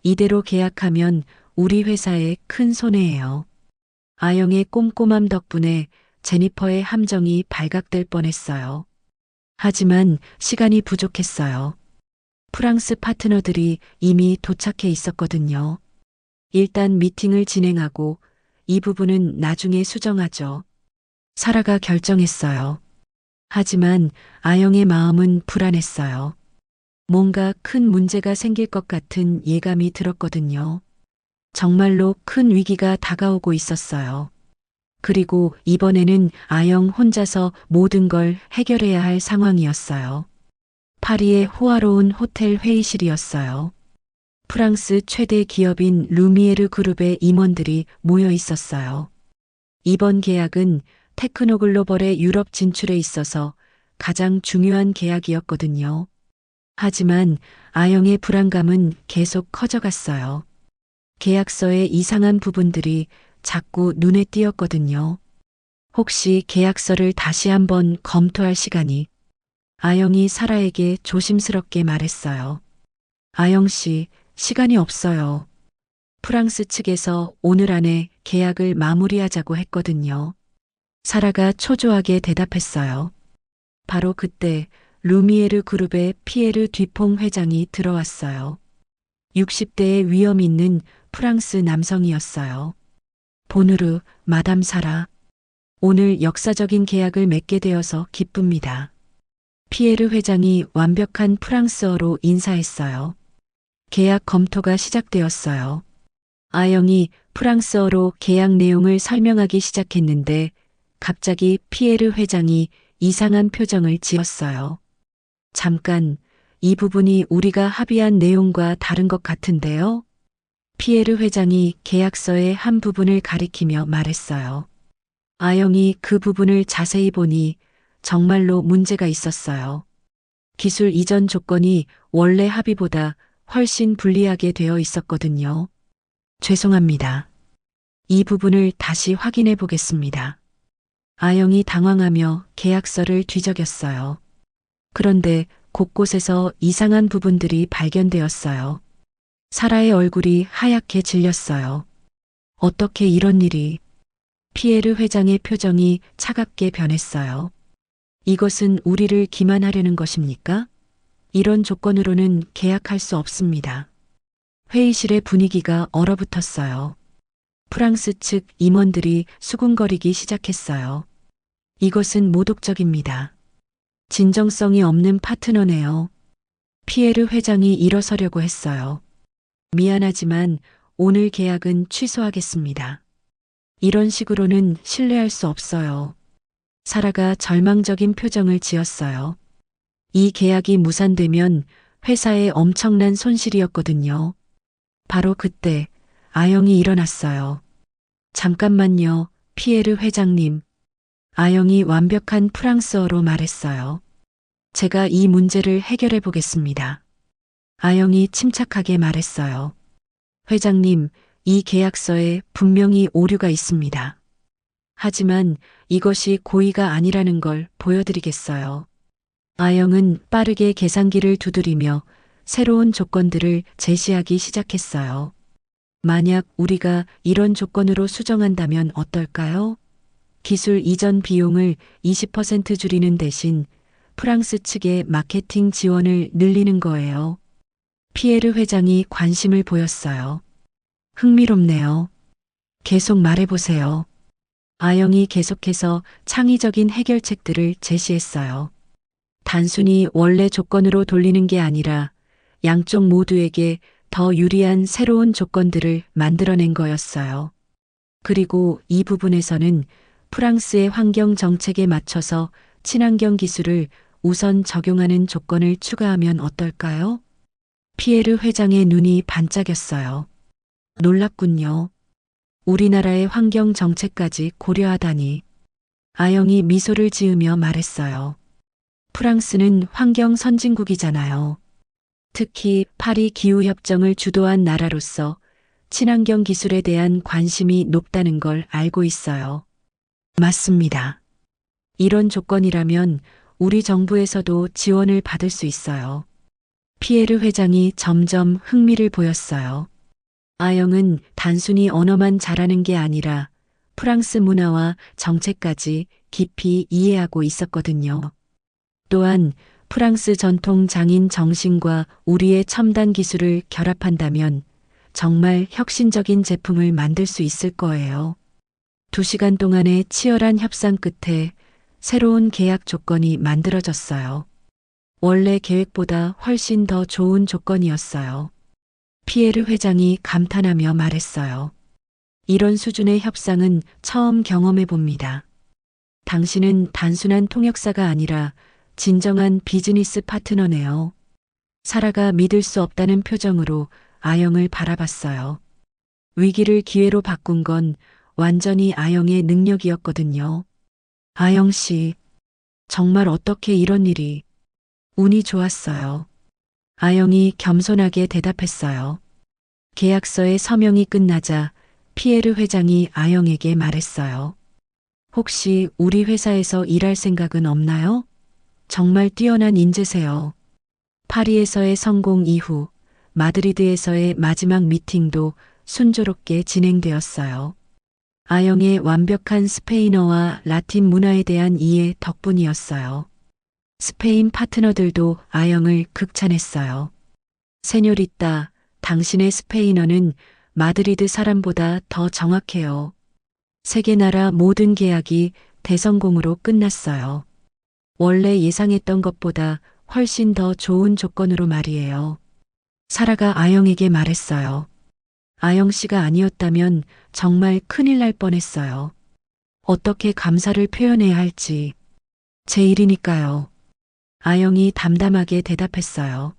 이대로 계약하면 우리 회사에 큰 손해예요. 아영의 꼼꼼함 덕분에 제니퍼의 함정이 발각될 뻔했어요. 하지만 시간이 부족했어요. 프랑스 파트너들이 이미 도착해 있었거든요. 일단 미팅을 진행하고 이 부분은 나중에 수정하죠. 사라가 결정했어요. 하지만 아영의 마음은 불안했어요. 뭔가 큰 문제가 생길 것 같은 예감이 들었거든요. 정말로 큰 위기가 다가오고 있었어요. 그리고 이번에는 아영 혼자서 모든 걸 해결해야 할 상황이었어요. 파리의 호화로운 호텔 회의실이었어요. 프랑스 최대 기업인 루미에르 그룹의 임원들이 모여 있었어요. 이번 계약은 테크노글로벌의 유럽 진출에 있어서 가장 중요한 계약이었거든요. 하지만 아영의 불안감은 계속 커져갔어요. 계약서의 이상한 부분들이 자꾸 눈에 띄었거든요. 혹시 계약서를 다시 한번 검토할 시간이 아영이 사라에게 조심스럽게 말했어요. 아영 씨, 시간이 없어요. 프랑스 측에서 오늘 안에 계약을 마무리하자고 했거든요. 사라가 초조하게 대답했어요. 바로 그때 루미에르 그룹의 피에르 뒤퐁 회장이 들어왔어요. 60대의 위험 있는 프랑스 남성이었어요. 보누르, 마담 사라. 오늘 역사적인 계약을 맺게 되어서 기쁩니다. 피에르 회장이 완벽한 프랑스어로 인사했어요. 계약 검토가 시작되었어요. 아영이 프랑스어로 계약 내용을 설명하기 시작했는데 갑자기 피에르 회장이 이상한 표정을 지었어요. 잠깐, 이 부분이 우리가 합의한 내용과 다른 것 같은데요? 피에르 회장이 계약서의 한 부분을 가리키며 말했어요. 아영이 그 부분을 자세히 보니 정말로 문제가 있었어요. 기술 이전 조건이 원래 합의보다 훨씬 불리하게 되어 있었거든요. 죄송합니다. 이 부분을 다시 확인해 보겠습니다. 아영이 당황하며 계약서를 뒤적였어요. 그런데 곳곳에서 이상한 부분들이 발견되었어요. 사라의 얼굴이 하얗게 질렸어요. 어떻게 이런 일이? 피에르 회장의 표정이 차갑게 변했어요. 이것은 우리를 기만하려는 것입니까? 이런 조건으로는 계약할 수 없습니다. 회의실의 분위기가 얼어붙었어요. 프랑스 측 임원들이 수군거리기 시작했어요. 이것은 모독적입니다. 진정성이 없는 파트너네요. 피에르 회장이 일어서려고 했어요. 미안하지만 오늘 계약은 취소하겠습니다. 이런 식으로는 신뢰할 수 없어요. 사라가 절망적인 표정을 지었어요. 이 계약이 무산되면 회사에 엄청난 손실이었거든요. 바로 그때 아영이 일어났어요. 잠깐만요, 피에르 회장님. 아영이 완벽한 프랑스어로 말했어요. 제가 이 문제를 해결해 보겠습니다. 아영이 침착하게 말했어요. 회장님, 이 계약서에 분명히 오류가 있습니다. 하지만 이것이 고의가 아니라는 걸 보여드리겠어요. 아영은 빠르게 계산기를 두드리며 새로운 조건들을 제시하기 시작했어요. 만약 우리가 이런 조건으로 수정한다면 어떨까요? 기술 이전 비용을 20% 줄이는 대신 프랑스 측의 마케팅 지원을 늘리는 거예요. 피에르 회장이 관심을 보였어요. 흥미롭네요. 계속 말해보세요. 아영이 계속해서 창의적인 해결책들을 제시했어요. 단순히 원래 조건으로 돌리는 게 아니라 양쪽 모두에게 더 유리한 새로운 조건들을 만들어낸 거였어요. 그리고 이 부분에서는 프랑스의 환경 정책에 맞춰서 친환경 기술을 우선 적용하는 조건을 추가하면 어떨까요? 피에르 회장의 눈이 반짝였어요. 놀랍군요. 우리나라의 환경 정책까지 고려하다니. 아영이 미소를 지으며 말했어요. 프랑스는 환경 선진국이잖아요. 특히 파리 기후협정을 주도한 나라로서 친환경 기술에 대한 관심이 높다는 걸 알고 있어요. 맞습니다. 이런 조건이라면 우리 정부에서도 지원을 받을 수 있어요. 피에르 회장이 점점 흥미를 보였어요. 아영은 단순히 언어만 잘하는 게 아니라 프랑스 문화와 정책까지 깊이 이해하고 있었거든요. 또한 프랑스 전통 장인 정신과 우리의 첨단 기술을 결합한다면 정말 혁신적인 제품을 만들 수 있을 거예요. 2시간 동안의 치열한 협상 끝에 새로운 계약 조건이 만들어졌어요. 원래 계획보다 훨씬 더 좋은 조건이었어요. 피에르 회장이 감탄하며 말했어요. 이런 수준의 협상은 처음 경험해 봅니다. 당신은 단순한 통역사가 아니라 진정한 비즈니스 파트너네요. 사라가 믿을 수 없다는 표정으로 아영을 바라봤어요. 위기를 기회로 바꾼 건 완전히 아영의 능력이었거든요. 아영 씨, 정말 어떻게 이런 일이? 운이 좋았어요. 아영이 겸손하게 대답했어요. 계약서의 서명이 끝나자 피에르 회장이 아영에게 말했어요. 혹시 우리 회사에서 일할 생각은 없나요? 정말 뛰어난 인재세요. 파리에서의 성공 이후 마드리드에서의 마지막 미팅도 순조롭게 진행되었어요. 아영의 완벽한 스페인어와 라틴 문화에 대한 이해 덕분이었어요. 스페인 파트너들도 아영을 극찬했어요. 세뇨리따, 당신의 스페인어는 마드리드 사람보다 더 정확해요. 세 개 나라 모든 계약이 대성공으로 끝났어요. 원래 예상했던 것보다 훨씬 더 좋은 조건으로 말이에요. 사라가 아영에게 말했어요. 아영 씨가 아니었다면 정말 큰일 날 뻔했어요. 어떻게 감사를 표현해야 할지. 제 일이니까요. 아영이 담담하게 대답했어요.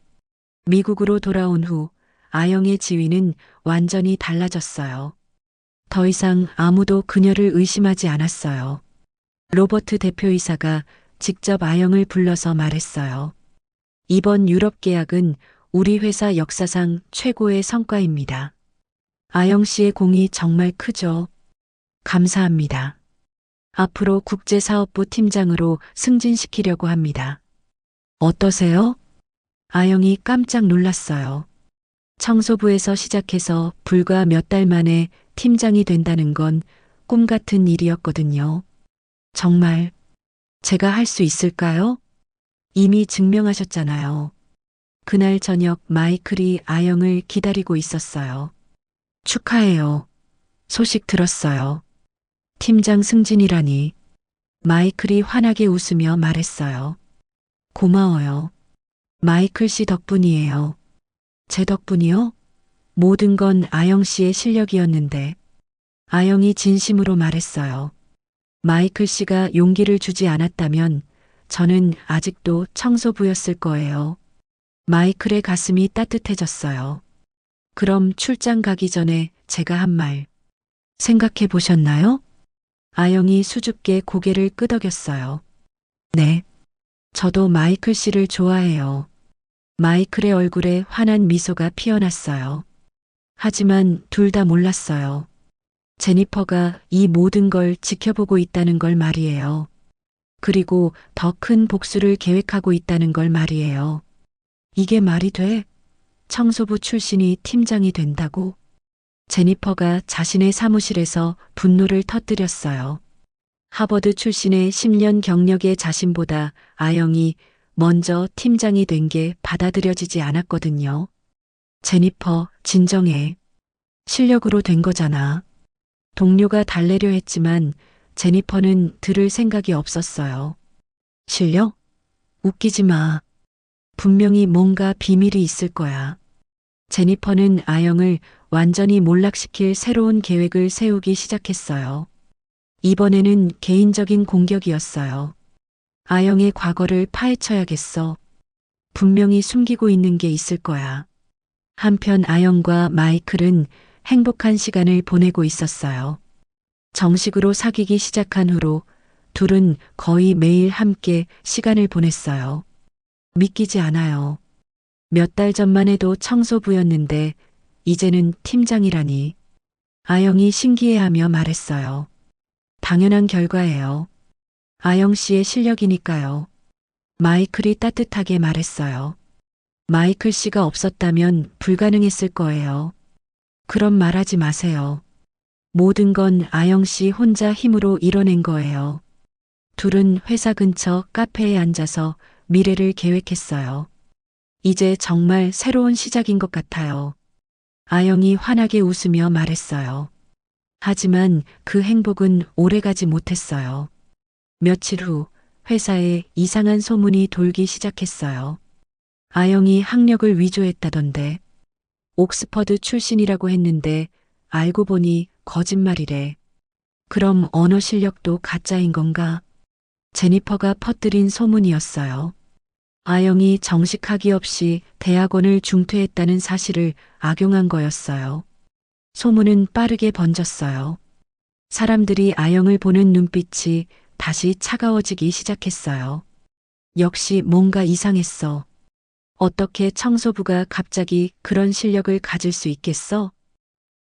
미국으로 돌아온 후 아영의 지위는 완전히 달라졌어요. 더 이상 아무도 그녀를 의심하지 않았어요. 로버트 대표이사가 직접 아영을 불러서 말했어요. 이번 유럽 계약은 우리 회사 역사상 최고의 성과입니다. 아영 씨의 공이 정말 크죠. 감사합니다. 앞으로 국제사업부 팀장으로 승진시키려고 합니다. 어떠세요? 아영이 깜짝 놀랐어요. 청소부에서 시작해서 불과 몇 달 만에 팀장이 된다는 건 꿈 같은 일이었거든요. 정말 제가 할 수 있을까요? 이미 증명하셨잖아요. 그날 저녁 마이클이 아영을 기다리고 있었어요. 축하해요. 소식 들었어요. 팀장 승진이라니. 마이클이 환하게 웃으며 말했어요. 고마워요. 마이클 씨 덕분이에요. 제 덕분이요? 모든 건 아영 씨의 실력이었는데. 아영이 진심으로 말했어요. 마이클 씨가 용기를 주지 않았다면 저는 아직도 청소부였을 거예요. 마이클의 가슴이 따뜻해졌어요. 그럼 출장 가기 전에 제가 한 말 생각해 보셨나요? 아영이 수줍게 고개를 끄덕였어요. 네. 저도 마이클 씨를 좋아해요. 마이클의 얼굴에 환한 미소가 피어났어요. 하지만 둘 다 몰랐어요. 제니퍼가 이 모든 걸 지켜보고 있다는 걸 말이에요. 그리고 더 큰 복수를 계획하고 있다는 걸 말이에요. 이게 말이 돼? 청소부 출신이 팀장이 된다고? 제니퍼가 자신의 사무실에서 분노를 터뜨렸어요. 하버드 출신의 10년 경력의 자신보다 아영이 먼저 팀장이 된 게 받아들여지지 않았거든요. 제니퍼, 진정해. 실력으로 된 거잖아. 동료가 달래려 했지만 제니퍼는 들을 생각이 없었어요. 실력? 웃기지 마. 분명히 뭔가 비밀이 있을 거야. 제니퍼는 아영을 완전히 몰락시킬 새로운 계획을 세우기 시작했어요. 이번에는 개인적인 공격이었어요. 아영의 과거를 파헤쳐야겠어. 분명히 숨기고 있는 게 있을 거야. 한편 아영과 마이클은 행복한 시간을 보내고 있었어요. 정식으로 사귀기 시작한 후로 둘은 거의 매일 함께 시간을 보냈어요. 믿기지 않아요. 몇 달 전만 해도 청소부였는데 이제는 팀장이라니. 아영이 신기해하며 말했어요. 당연한 결과예요. 아영 씨의 실력이니까요. 마이클이 따뜻하게 말했어요. 마이클 씨가 없었다면 불가능했을 거예요. 그런 말하지 마세요. 모든 건 아영 씨 혼자 힘으로 이뤄낸 거예요. 둘은 회사 근처 카페에 앉아서 미래를 계획했어요. 이제 정말 새로운 시작인 것 같아요. 아영이 환하게 웃으며 말했어요. 하지만 그 행복은 오래가지 못했어요. 며칠 후 회사에 이상한 소문이 돌기 시작했어요. 아영이 학력을 위조했다던데. 옥스퍼드 출신이라고 했는데 알고 보니 거짓말이래. 그럼 언어 실력도 가짜인 건가? 제니퍼가 퍼뜨린 소문이었어요. 아영이 정식 학위 없이 대학원을 중퇴했다는 사실을 악용한 거였어요. 소문은 빠르게 번졌어요. 사람들이 아영을 보는 눈빛이 다시 차가워지기 시작했어요. 역시 뭔가 이상했어. 어떻게 청소부가 갑자기 그런 실력을 가질 수 있겠어?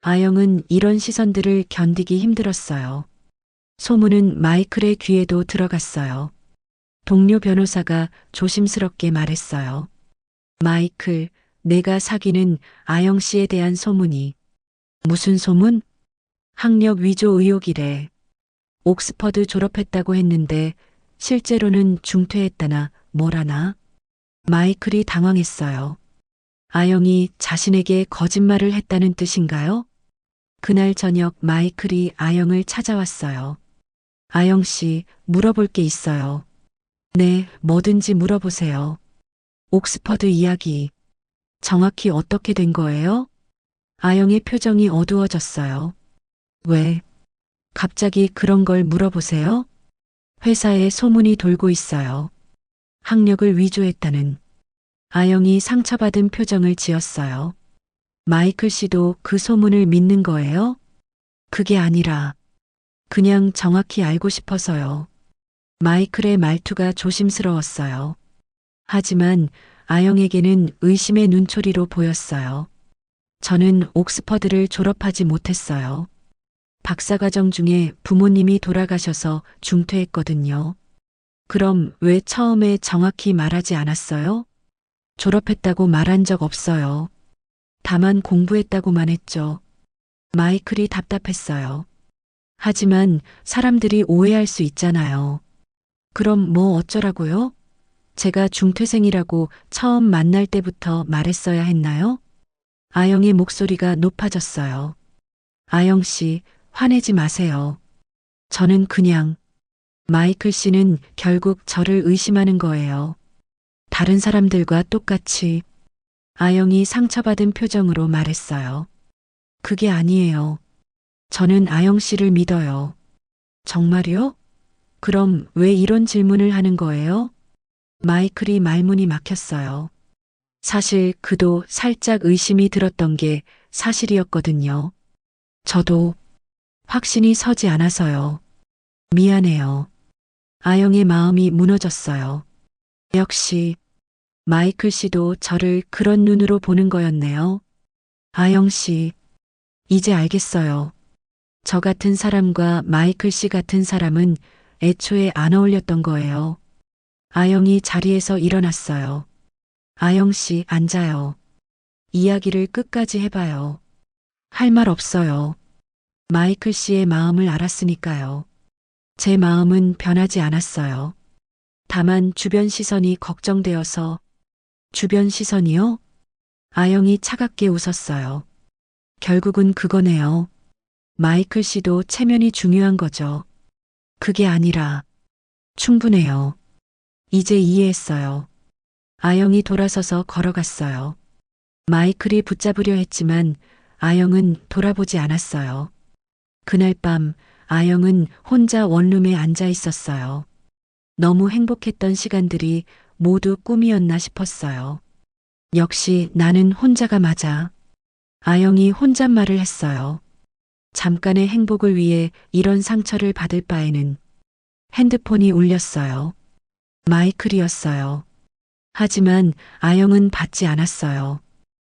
아영은 이런 시선들을 견디기 힘들었어요. 소문은 마이클의 귀에도 들어갔어요. 동료 변호사가 조심스럽게 말했어요. 마이클, 내가 사귀는 아영 씨에 대한 소문이. 무슨 소문? 학력 위조 의혹이래. 옥스퍼드 졸업했다고 했는데 실제로는 중퇴했다나 뭐라나. 마이클이 당황했어요. 아영이 자신에게 거짓말을 했다는 뜻인가요? 그날 저녁 마이클이 아영을 찾아왔어요. 아영 씨, 물어볼 게 있어요. 네, 뭐든지 물어보세요. 옥스퍼드 이야기. 정확히 어떻게 된 거예요? 아영의 표정이 어두워졌어요. 왜? 갑자기 그런 걸 물어보세요? 회사에 소문이 돌고 있어요. 학력을 위조했다는. 아영이 상처받은 표정을 지었어요. 마이클 씨도 그 소문을 믿는 거예요? 그게 아니라 그냥 정확히 알고 싶어서요. 마이클의 말투가 조심스러웠어요. 하지만 아영에게는 의심의 눈초리로 보였어요. 저는 옥스퍼드를 졸업하지 못했어요. 박사과정 중에 부모님이 돌아가셔서 중퇴했거든요. 그럼 왜 처음에 정확히 말하지 않았어요? 졸업했다고 말한 적 없어요. 다만 공부했다고만 했죠. 마이클이 답답했어요. 하지만 사람들이 오해할 수 있잖아요. 그럼 뭐 어쩌라고요? 제가 중퇴생이라고 처음 만날 때부터 말했어야 했나요? 아영의 목소리가 높아졌어요. 아영 씨, 화내지 마세요. 저는 그냥, 마이클 씨는 결국 저를 의심하는 거예요. 다른 사람들과 똑같이. 아영이 상처받은 표정으로 말했어요. 그게 아니에요. 저는 아영 씨를 믿어요. 정말요? 그럼 왜 이런 질문을 하는 거예요? 마이클이 말문이 막혔어요. 사실 그도 살짝 의심이 들었던 게 사실이었거든요. 저도 확신이 서지 않아서요. 미안해요. 아영의 마음이 무너졌어요. 역시 마이클 씨도 저를 그런 눈으로 보는 거였네요. 아영 씨, 이제 알겠어요. 저 같은 사람과 마이클 씨 같은 사람은 애초에 안 어울렸던 거예요. 아영이 자리에서 일어났어요. 아영 씨, 앉아요. 이야기를 끝까지 해봐요. 할 말 없어요. 마이클 씨의 마음을 알았으니까요. 제 마음은 변하지 않았어요. 다만 주변 시선이 걱정되어서. 주변 시선이요? 아영이 차갑게 웃었어요. 결국은 그거네요. 마이클 씨도 체면이 중요한 거죠. 그게 아니라 충분해요. 이제 이해했어요. 아영이 돌아서서 걸어갔어요. 마이클이 붙잡으려 했지만 아영은 돌아보지 않았어요. 그날 밤 아영은 혼자 원룸에 앉아 있었어요. 너무 행복했던 시간들이 모두 꿈이었나 싶었어요. 역시 나는 혼자가 맞아. 아영이 혼잣말을 했어요. 잠깐의 행복을 위해 이런 상처를 받을 바에는. 핸드폰이 울렸어요. 마이클이었어요. 하지만 아영은 받지 않았어요.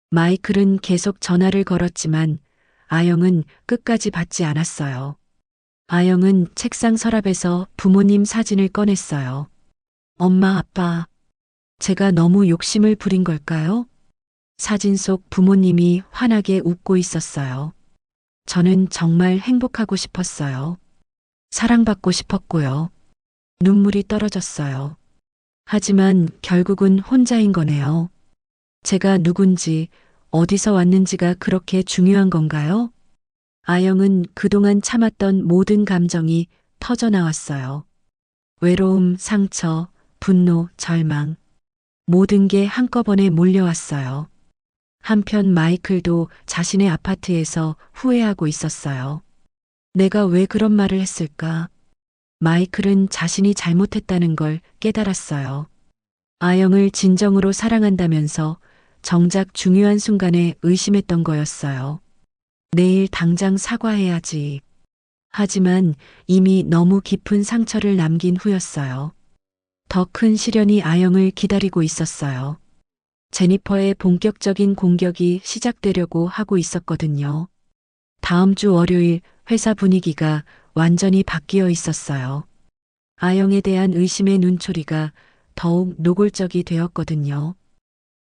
마이클은 계속 전화를 걸었지만 아영은 끝까지 받지 않았어요. 아영은 책상 서랍에서 부모님 사진을 꺼냈어요. 엄마, 아빠, 제가 너무 욕심을 부린 걸까요? 사진 속 부모님이 환하게 웃고 있었어요. 저는 정말 행복하고 싶었어요. 사랑받고 싶었고요. 눈물이 떨어졌어요. 하지만 결국은 혼자인 거네요. 제가 누군지, 어디서 왔는지가 그렇게 중요한 건가요? 아영은 그동안 참았던 모든 감정이 터져 나왔어요. 외로움, 상처, 분노, 절망. 모든 게 한꺼번에 몰려왔어요. 한편 마이클도 자신의 아파트에서 후회하고 있었어요. 내가 왜 그런 말을 했을까? 마이클은 자신이 잘못했다는 걸 깨달았어요. 아영을 진정으로 사랑한다면서 정작 중요한 순간에 의심했던 거였어요. 내일 당장 사과해야지. 하지만 이미 너무 깊은 상처를 남긴 후였어요. 더 큰 시련이 아영을 기다리고 있었어요. 제니퍼의 본격적인 공격이 시작되려고 하고 있었거든요. 다음 주 월요일 회사 분위기가 완전히 바뀌어 있었어요. 아영에 대한 의심의 눈초리가 더욱 노골적이 되었거든요.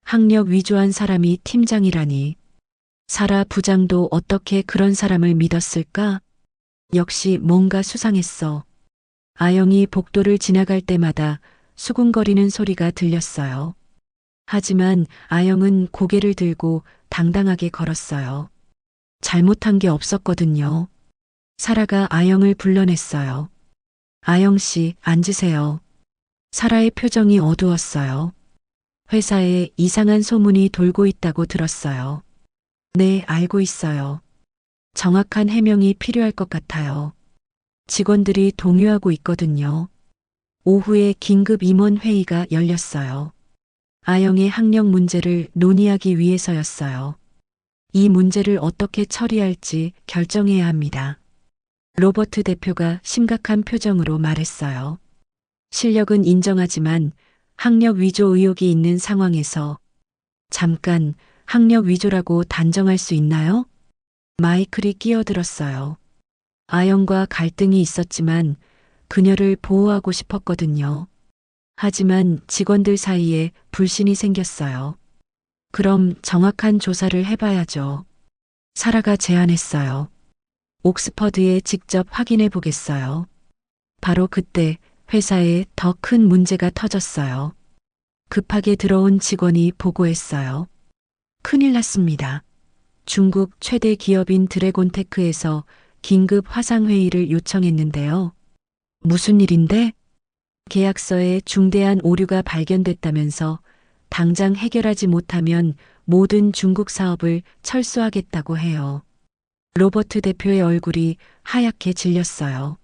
학력 위조한 사람이 팀장이라니. 사라 부장도 어떻게 그런 사람을 믿었을까? 역시 뭔가 수상했어. 아영이 복도를 지나갈 때마다 수군거리는 소리가 들렸어요. 하지만 아영은 고개를 들고 당당하게 걸었어요. 잘못한 게 없었거든요. 사라가 아영을 불러냈어요. 아영 씨, 앉으세요. 사라의 표정이 어두웠어요. 회사에 이상한 소문이 돌고 있다고 들었어요. 네, 알고 있어요. 정확한 해명이 필요할 것 같아요. 직원들이 동요하고 있거든요. 오후에 긴급 임원 회의가 열렸어요. 아영의 학력 문제를 논의하기 위해서였어요. 이 문제를 어떻게 처리할지 결정해야 합니다. 로버트 대표가 심각한 표정으로 말했어요. 실력은 인정하지만 학력 위조 의혹이 있는 상황에서 잠깐 학력 위조라고 단정할 수 있나요? 마이클이 끼어들었어요. 아영과 갈등이 있었지만 그녀를 보호하고 싶었거든요. 하지만 직원들 사이에 불신이 생겼어요. 그럼 정확한 조사를 해봐야죠. 사라가 제안했어요. 옥스퍼드에 직접 확인해 보겠어요. 바로 그때 회사에 더 큰 문제가 터졌어요. 급하게 들어온 직원이 보고했어요. 큰일 났습니다. 중국 최대 기업인 드래곤테크에서 긴급 화상회의를 요청했는데요. 무슨 일인데? 계약서에 중대한 오류가 발견됐다면서 당장 해결하지 못하면 모든 중국 사업을 철수하겠다고 해요. 로버트 대표의 얼굴이 하얗게 질렸어요.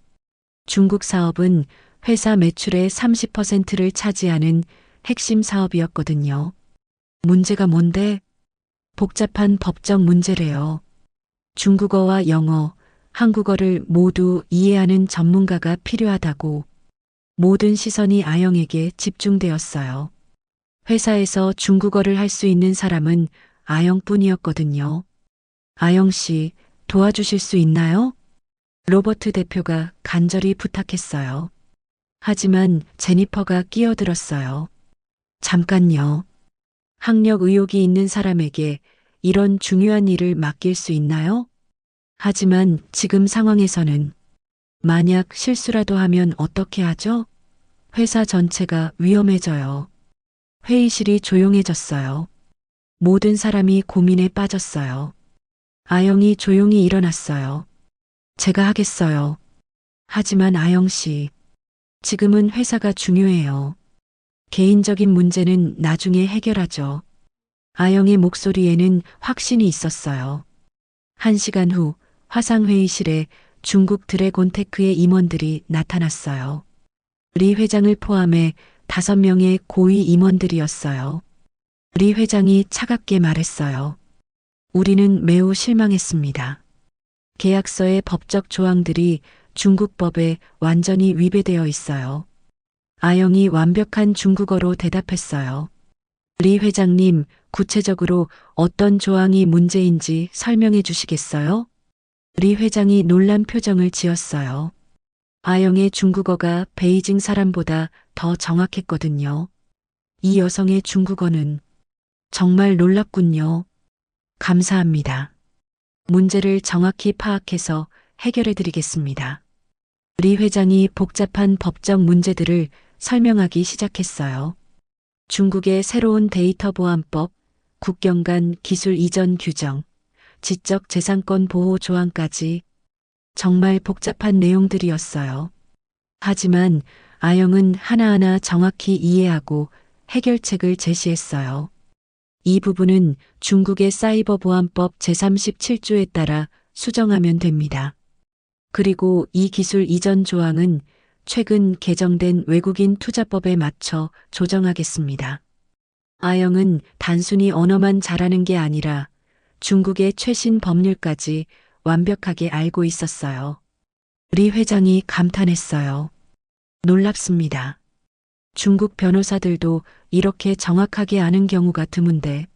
중국 사업은 회사 매출의 30%를 차지하는 핵심 사업이었거든요. 문제가 뭔데? 복잡한 법적 문제래요. 중국어와 영어, 한국어를 모두 이해하는 전문가가 필요하다고. 모든 시선이 아영에게 집중되었어요. 회사에서 중국어를 할 수 있는 사람은 아영뿐이었거든요. 아영 씨, 도와주실 수 있나요? 로버트 대표가 간절히 부탁했어요. 하지만 제니퍼가 끼어들었어요. 잠깐요. 학력 의혹이 있는 사람에게 이런 중요한 일을 맡길 수 있나요? 하지만 지금 상황에서는 만약 실수라도 하면 어떻게 하죠? 회사 전체가 위험해져요. 회의실이 조용해졌어요. 모든 사람이 고민에 빠졌어요. 아영이 조용히 일어났어요. 제가 하겠어요. 하지만 아영 씨, 지금은 회사가 중요해요. 개인적인 문제는 나중에 해결하죠. 아영의 목소리에는 확신이 있었어요. 1시간 후 화상회의실에 중국 드래곤테크의 임원들이 나타났어요. 리 회장을 포함해 5명의 고위 임원들이었어요. 리 회장이 차갑게 말했어요. 우리는 매우 실망했습니다. 계약서의 법적 조항들이 중국법에 완전히 위배되어 있어요. 아영이 완벽한 중국어로 대답했어요. 리 회장님, 구체적으로 어떤 조항이 문제인지 설명해 주시겠어요? 리 회장이 놀란 표정을 지었어요. 아영의 중국어가 베이징 사람보다 더 정확했거든요. 이 여성의 중국어는 정말 놀랍군요. 감사합니다. 문제를 정확히 파악해서 해결해 드리겠습니다. 리 회장이 복잡한 법적 문제들을 설명하기 시작했어요. 중국의 새로운 데이터 보안법, 국경 간 기술 이전 규정, 지적 재산권 보호 조항까지 정말 복잡한 내용들이었어요. 하지만 아영은 하나하나 정확히 이해하고 해결책을 제시했어요. 이 부분은 중국의 사이버 보안법 제37조에 따라 수정하면 됩니다. 그리고 이 기술 이전 조항은 최근 개정된 외국인 투자법에 맞춰 조정하겠습니다. 아영은 단순히 언어만 잘하는 게 아니라 중국의 최신 법률까지 완벽하게 알고 있었어요. 리 회장이 감탄했어요. 놀랍습니다. 중국 변호사들도 이렇게 정확하게 아는 경우가 드문데,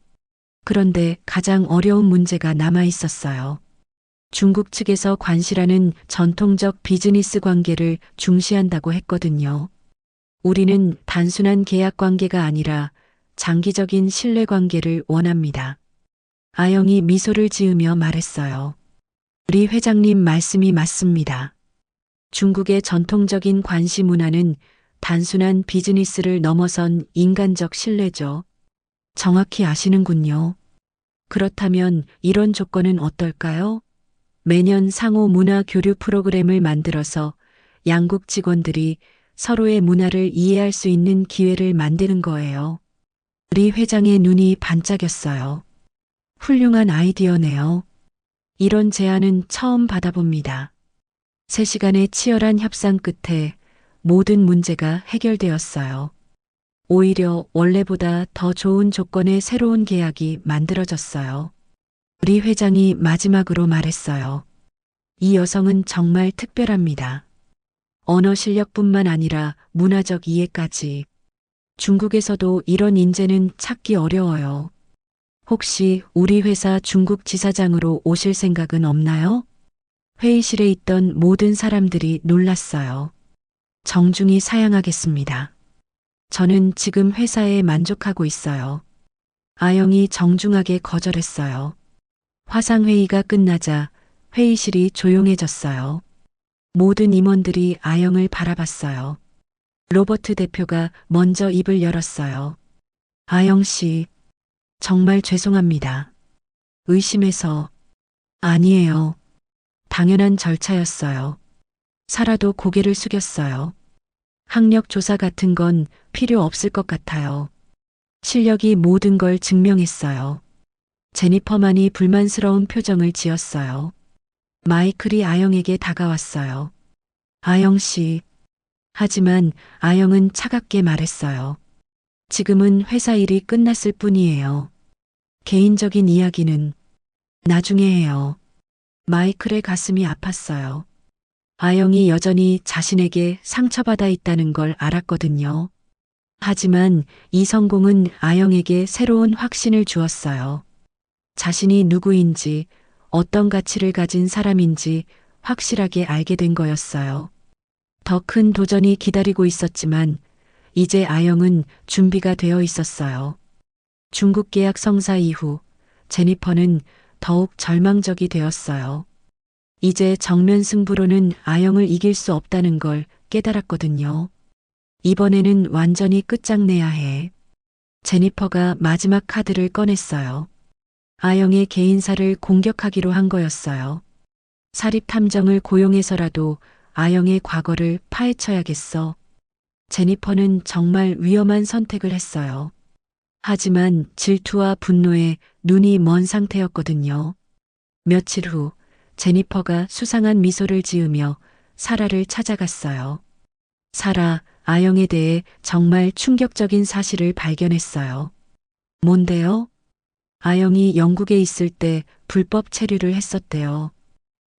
그런데 가장 어려운 문제가 남아 있었어요. 중국 측에서 관시라는 전통적 비즈니스 관계를 중시한다고 했거든요. 우리는 단순한 계약 관계가 아니라 장기적인 신뢰 관계를 원합니다. 아영이 미소를 지으며 말했어요. 리 회장님 말씀이 맞습니다. 중국의 전통적인 관시 문화는 단순한 비즈니스를 넘어선 인간적 신뢰죠. 정확히 아시는군요. 그렇다면 이런 조건은 어떨까요? 매년 상호 문화 교류 프로그램을 만들어서 양국 직원들이 서로의 문화를 이해할 수 있는 기회를 만드는 거예요. 리 회장의 눈이 반짝였어요. 훌륭한 아이디어네요. 이런 제안은 처음 받아봅니다. 3시간의 치열한 협상 끝에 모든 문제가 해결되었어요. 오히려 원래보다 더 좋은 조건의 새로운 계약이 만들어졌어요. 리 회장이 마지막으로 말했어요. 이 여성은 정말 특별합니다. 언어 실력뿐만 아니라 문화적 이해까지. 중국에서도 이런 인재는 찾기 어려워요. 혹시 우리 회사 중국 지사장으로 오실 생각은 없나요? 회의실에 있던 모든 사람들이 놀랐어요. 정중히 사양하겠습니다. 저는 지금 회사에 만족하고 있어요. 아영이 정중하게 거절했어요. 화상회의가 끝나자 회의실이 조용해졌어요. 모든 임원들이 아영을 바라봤어요. 로버트 대표가 먼저 입을 열었어요. 아영 씨, 정말 죄송합니다. 의심해서. 아니에요. 당연한 절차였어요. 사라도 고개를 숙였어요. 학력 조사 같은 건 필요 없을 것 같아요. 실력이 모든 걸 증명했어요. 제니퍼만이 불만스러운 표정을 지었어요. 마이클이 아영에게 다가왔어요. 아영 씨. 하지만 아영은 차갑게 말했어요. 지금은 회사 일이 끝났을 뿐이에요. 개인적인 이야기는 나중에 해요. 마이클의 가슴이 아팠어요. 아영이 여전히 자신에게 상처받아 있다는 걸 알았거든요. 하지만 이 성공은 아영에게 새로운 확신을 주었어요. 자신이 누구인지, 어떤 가치를 가진 사람인지 확실하게 알게 된 거였어요. 더 큰 도전이 기다리고 있었지만 이제 아영은 준비가 되어 있었어요. 중국 계약 성사 이후 제니퍼는 더욱 절망적이 되었어요. 이제 정면 승부로는 아영을 이길 수 없다는 걸 깨달았거든요. 이번에는 완전히 끝장내야 해. 제니퍼가 마지막 카드를 꺼냈어요. 아영의 개인사를 공격하기로 한 거였어요. 사립탐정을 고용해서라도 아영의 과거를 파헤쳐야겠어. 제니퍼는 정말 위험한 선택을 했어요. 하지만 질투와 분노에 눈이 먼 상태였거든요. 며칠 후 제니퍼가 수상한 미소를 지으며 사라를 찾아갔어요. 사라, 아영에 대해 정말 충격적인 사실을 발견했어요. 뭔데요? 아영이 영국에 있을 때 불법 체류를 했었대요.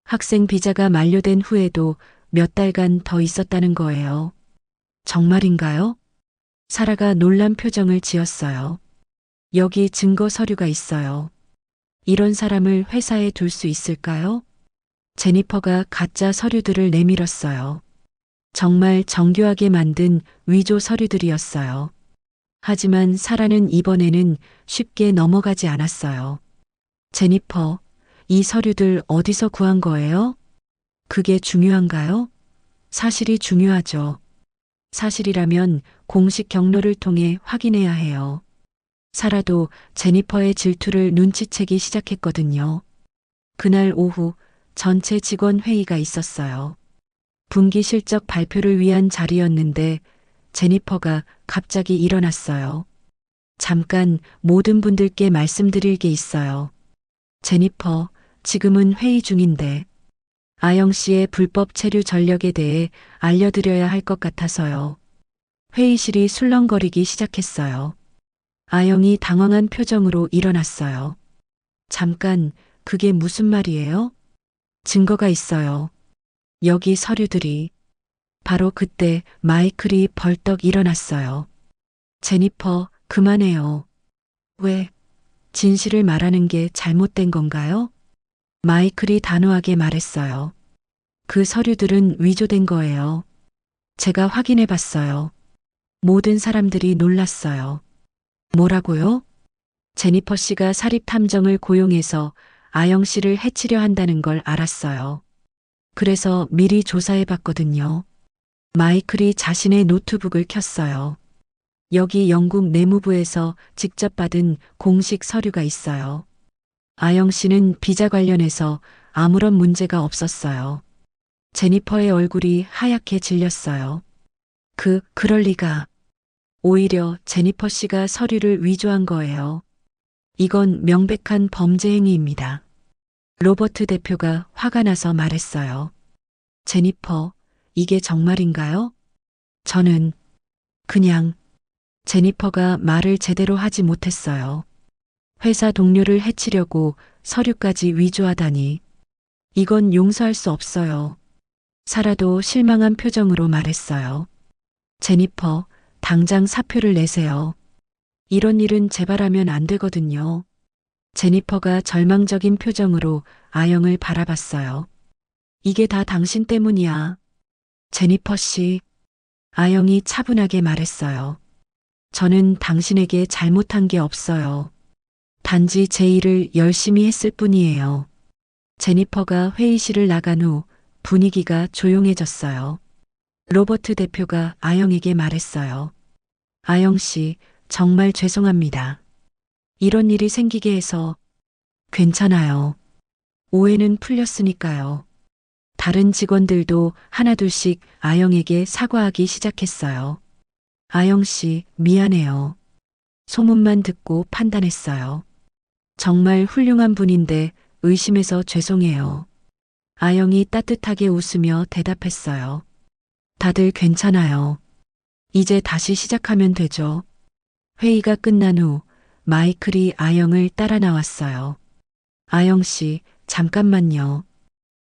학생 비자가 만료된 후에도 몇 달간 더 있었다는 거예요. 정말인가요? 사라가 놀란 표정을 지었어요. 여기 증거 서류가 있어요. 이런 사람을 회사에 둘 수 있을까요? 제니퍼가 가짜 서류들을 내밀었어요. 정말 정교하게 만든 위조 서류들이었어요. 하지만 사라는 이번에는 쉽게 넘어가지 않았어요. 제니퍼, 이 서류들 어디서 구한 거예요? 그게 중요한가요? 사실이 중요하죠. 사실이라면 공식 경로를 통해 확인해야 해요. 사라도 제니퍼의 질투를 눈치채기 시작했거든요. 그날 오후 전체 직원 회의가 있었어요. 분기 실적 발표를 위한 자리였는데 제니퍼가 갑자기 일어났어요. 잠깐 모든 분들께 말씀드릴 게 있어요. 제니퍼, 지금은 회의 중인데 아영 씨의 불법 체류 전력에 대해 알려드려야 할 것 같아서요. 회의실이 술렁거리기 시작했어요. 아영이 당황한 표정으로 일어났어요. 잠깐, 그게 무슨 말이에요? 증거가 있어요. 여기 서류들이. 바로 그때 마이클이 벌떡 일어났어요. 제니퍼, 그만해요. 왜? 진실을 말하는 게 잘못된 건가요? 마이클이 단호하게 말했어요. 그 서류들은 위조된 거예요. 제가 확인해 봤어요. 모든 사람들이 놀랐어요. 뭐라고요? 제니퍼 씨가 사립 탐정을 고용해서 아영 씨를 해치려 한다는 걸 알았어요. 그래서 미리 조사해 봤거든요. 마이클이 자신의 노트북을 켰어요. 여기 영국 내무부에서 직접 받은 공식 서류가 있어요. 아영 씨는 비자 관련해서 아무런 문제가 없었어요. 제니퍼의 얼굴이 하얗게 질렸어요. 그럴 리가. 오히려 제니퍼 씨가 서류를 위조한 거예요. 이건 명백한 범죄 행위입니다. 로버트 대표가 화가 나서 말했어요. 제니퍼, 이게 정말인가요? 저는 그냥 제니퍼가 말을 제대로 하지 못했어요. 회사 동료를 해치려고 서류까지 위조하다니. 이건 용서할 수 없어요. 사라도 실망한 표정으로 말했어요. 제니퍼, 당장 사표를 내세요. 이런 일은 재발하면 안 되거든요. 제니퍼가 절망적인 표정으로 아영을 바라봤어요. 이게 다 당신 때문이야. 제니퍼 씨. 아영이 차분하게 말했어요. 저는 당신에게 잘못한 게 없어요. 단지 제 일을 열심히 했을 뿐이에요. 제니퍼가 회의실을 나간 후 분위기가 조용해졌어요. 로버트 대표가 아영에게 말했어요. 아영 씨, 정말 죄송합니다. 이런 일이 생기게 해서. 괜찮아요. 오해는 풀렸으니까요. 다른 직원들도 하나둘씩 아영에게 사과하기 시작했어요. 아영 씨, 미안해요. 소문만 듣고 판단했어요. 정말 훌륭한 분인데 의심해서 죄송해요. 아영이 따뜻하게 웃으며 대답했어요. 다들 괜찮아요. 이제 다시 시작하면 되죠. 회의가 끝난 후 마이클이 아영을 따라 나왔어요. 아영 씨, 잠깐만요.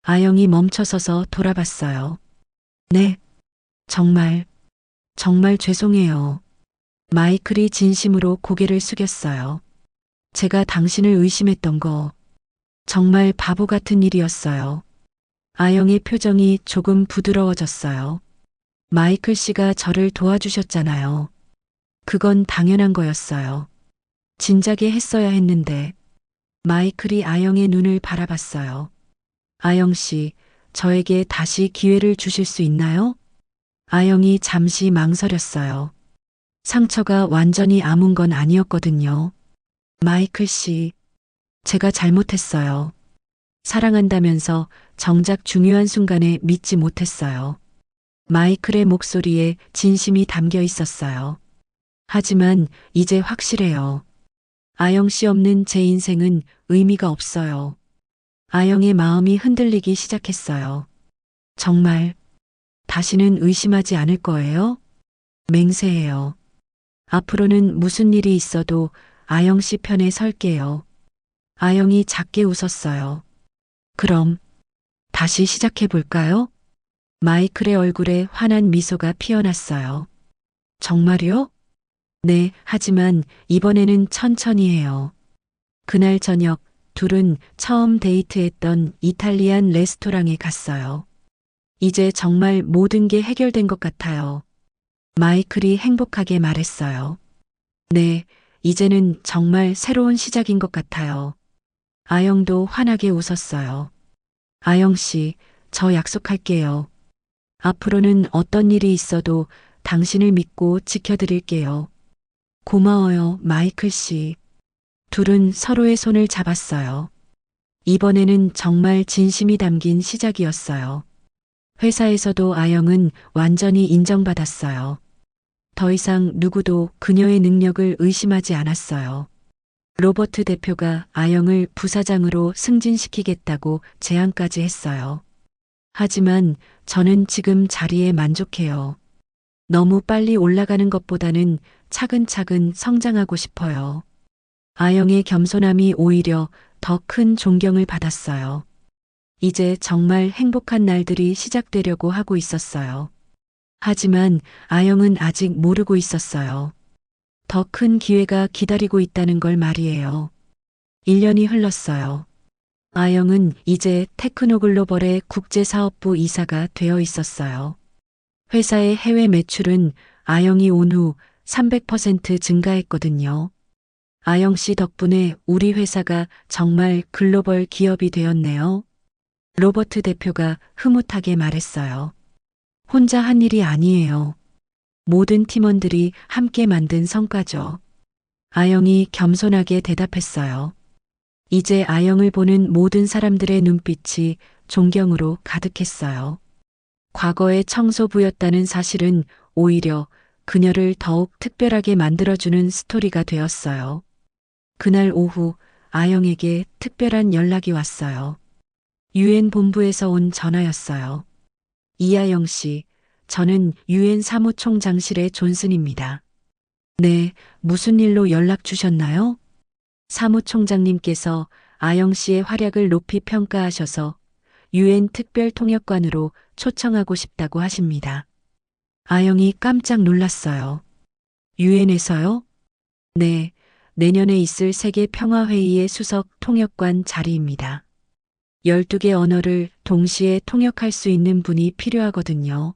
아영이 멈춰서서 돌아봤어요. 네, 정말 죄송해요. 마이클이 진심으로 고개를 숙였어요. 제가 당신을 의심했던 거 정말 바보 같은 일이었어요. 아영의 표정이 조금 부드러워졌어요. 마이클 씨가 저를 도와주셨잖아요. 그건 당연한 거였어요. 진작에 했어야 했는데. 마이클이 아영의 눈을 바라봤어요. 아영 씨, 저에게 다시 기회를 주실 수 있나요? 아영이 잠시 망설였어요. 상처가 완전히 아문 건 아니었거든요. 마이클 씨, 제가 잘못했어요. 사랑한다면서 정작 중요한 순간에 믿지 못했어요. 마이클의 목소리에 진심이 담겨 있었어요. 하지만 이제 확실해요. 아영 씨 없는 제 인생은 의미가 없어요. 아영의 마음이 흔들리기 시작했어요. 정말 다시는 의심하지 않을 거예요? 맹세해요. 앞으로는 무슨 일이 있어도 아영 씨 편에 설게요. 아영이 작게 웃었어요. 그럼 다시 시작해 볼까요? 마이클의 얼굴에 환한 미소가 피어났어요. 정말요? 네, 하지만 이번에는 천천히 해요. 그날 저녁 둘은 처음 데이트했던 이탈리안 레스토랑에 갔어요. 이제 정말 모든 게 해결된 것 같아요. 마이클이 행복하게 말했어요. 네, 이제는 정말 새로운 시작인 것 같아요. 아영도 환하게 웃었어요. 아영 씨, 저 약속할게요. 앞으로는 어떤 일이 있어도 당신을 믿고 지켜드릴게요. 고마워요, 마이클 씨. 둘은 서로의 손을 잡았어요. 이번에는 정말 진심이 담긴 시작이었어요. 회사에서도 아영은 완전히 인정받았어요. 더 이상 누구도 그녀의 능력을 의심하지 않았어요. 로버트 대표가 아영을 부사장으로 승진시키겠다고 제안까지 했어요. 하지만 저는 지금 자리에 만족해요. 너무 빨리 올라가는 것보다는 차근차근 성장하고 싶어요. 아영의 겸손함이 오히려 더 큰 존경을 받았어요. 이제 정말 행복한 날들이 시작되려고 하고 있었어요. 하지만 아영은 아직 모르고 있었어요. 더 큰 기회가 기다리고 있다는 걸 말이에요. 1년이 흘렀어요. 아영은 이제 테크노글로벌의 국제사업부 이사가 되어 있었어요. 회사의 해외 매출은 아영이 온 후 300% 증가했거든요. 아영 씨 덕분에 우리 회사가 정말 글로벌 기업이 되었네요. 로버트 대표가 흐뭇하게 말했어요. 혼자 한 일이 아니에요. 모든 팀원들이 함께 만든 성과죠. 아영이 겸손하게 대답했어요. 이제 아영을 보는 모든 사람들의 눈빛이 존경으로 가득했어요. 과거의 청소부였다는 사실은 오히려 그녀를 더욱 특별하게 만들어주는 스토리가 되었어요. 그날 오후 아영에게 특별한 연락이 왔어요. 유엔 본부에서 온 전화였어요. 이하영 씨, 저는 유엔 사무총장실의 존슨입니다. 네, 무슨 일로 연락 주셨나요? 사무총장님께서 아영 씨의 활약을 높이 평가하셔서 유엔 특별통역관으로 초청하고 싶다고 하십니다. 아영이 깜짝 놀랐어요. 유엔에서요? 네, 내년에 있을 세계 평화회의의 수석 통역관 자리입니다. 12개 언어를 동시에 통역할 수 있는 분이 필요하거든요.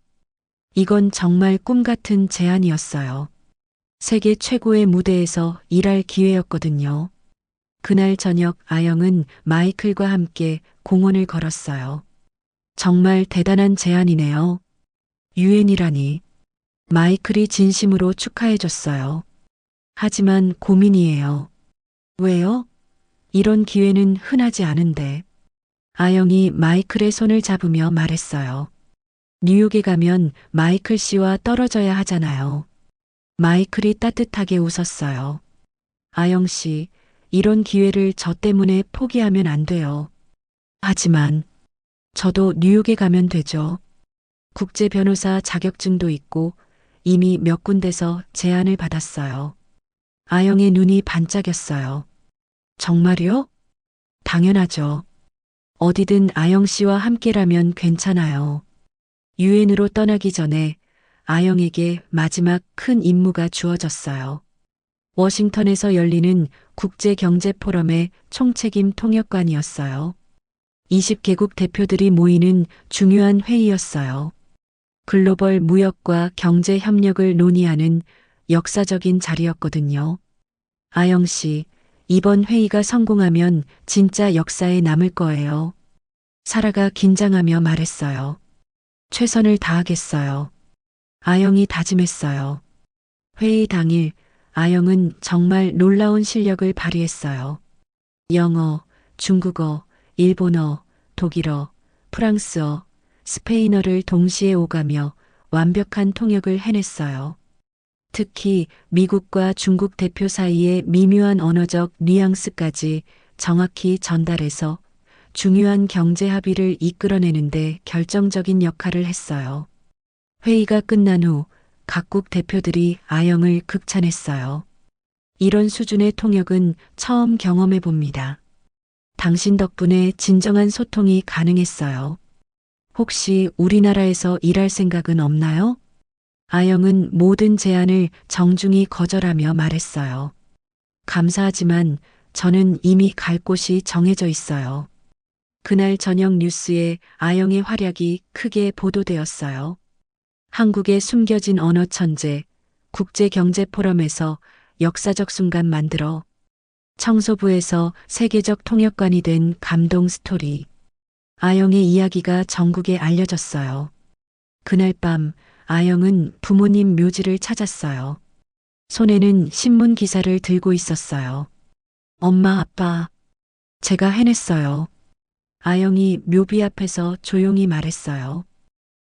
이건 정말 꿈 같은 제안이었어요. 세계 최고의 무대에서 일할 기회였거든요. 그날 저녁 아영은 마이클과 함께 공원을 걸었어요. 정말 대단한 제안이네요. 유엔이라니. 마이클이 진심으로 축하해줬어요. 하지만 고민이에요. 왜요? 이런 기회는 흔하지 않은데. 아영이 마이클의 손을 잡으며 말했어요. 뉴욕에 가면 마이클 씨와 떨어져야 하잖아요. 마이클이 따뜻하게 웃었어요. 아영 씨, 이런 기회를 저 때문에 포기하면 안 돼요. 하지만 저도 뉴욕에 가면 되죠. 국제 변호사 자격증도 있고 이미 몇 군데서 제안을 받았어요. 아영의 눈이 반짝였어요. 정말요? 당연하죠. 어디든 아영 씨와 함께라면 괜찮아요. 유엔으로 떠나기 전에 아영에게 마지막 큰 임무가 주어졌어요. 워싱턴에서 열리는 국제경제포럼의 총책임 통역관이었어요. 20개국 대표들이 모이는 중요한 회의였어요. 글로벌 무역과 경제 협력을 논의하는 역사적인 자리였거든요. 아영 씨, 이번 회의가 성공하면 진짜 역사에 남을 거예요. 사라가 긴장하며 말했어요. 최선을 다하겠어요. 아영이 다짐했어요. 회의 당일 아영은 정말 놀라운 실력을 발휘했어요. 영어, 중국어, 일본어, 독일어, 프랑스어, 스페인어를 동시에 오가며 완벽한 통역을 해냈어요. 특히 미국과 중국 대표 사이의 미묘한 언어적 뉘앙스까지 정확히 전달해서 중요한 경제 합의를 이끌어내는데 결정적인 역할을 했어요. 회의가 끝난 후 각국 대표들이 아영을 극찬했어요. 이런 수준의 통역은 처음 경험해 봅니다. 당신 덕분에 진정한 소통이 가능했어요. 혹시 우리나라에서 일할 생각은 없나요? 아영은 모든 제안을 정중히 거절하며 말했어요. 감사하지만 저는 이미 갈 곳이 정해져 있어요. 그날 저녁 뉴스에 아영의 활약이 크게 보도되었어요. 한국의 숨겨진 언어 천재, 국제경제포럼에서 역사적 순간 만들어 청소부에서 세계적 통역관이 된 감동 스토리. 아영의 이야기가 전국에 알려졌어요. 그날 밤 아영은 부모님 묘지를 찾았어요. 손에는 신문 기사를 들고 있었어요. 엄마, 아빠, 제가 해냈어요. 아영이 묘비 앞에서 조용히 말했어요.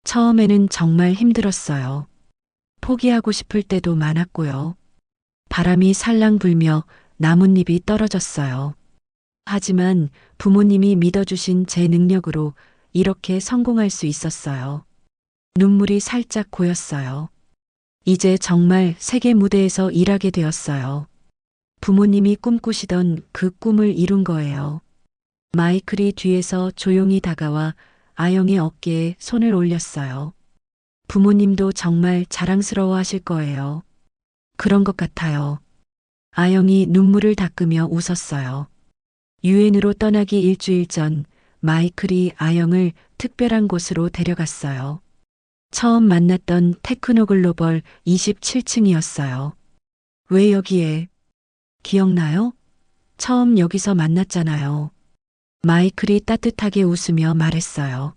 처음에는 정말 힘들었어요. 포기하고 싶을 때도 많았고요. 바람이 살랑 불며 나뭇잎이 떨어졌어요. 하지만 부모님이 믿어주신 제 능력으로 이렇게 성공할 수 있었어요. 눈물이 살짝 고였어요. 이제 정말 세계 무대에서 일하게 되었어요. 부모님이 꿈꾸시던 그 꿈을 이룬 거예요. 마이클이 뒤에서 조용히 다가와 아영의 어깨에 손을 올렸어요. 부모님도 정말 자랑스러워 하실 거예요. 그런 것 같아요. 아영이 눈물을 닦으며 웃었어요. 유엔으로 떠나기 일주일 전 마이클이 아영을 특별한 곳으로 데려갔어요. 처음 만났던 테크노글로벌 27층이었어요. 왜 여기에? 기억나요? 처음 여기서 만났잖아요. 마이클이 따뜻하게 웃으며 말했어요.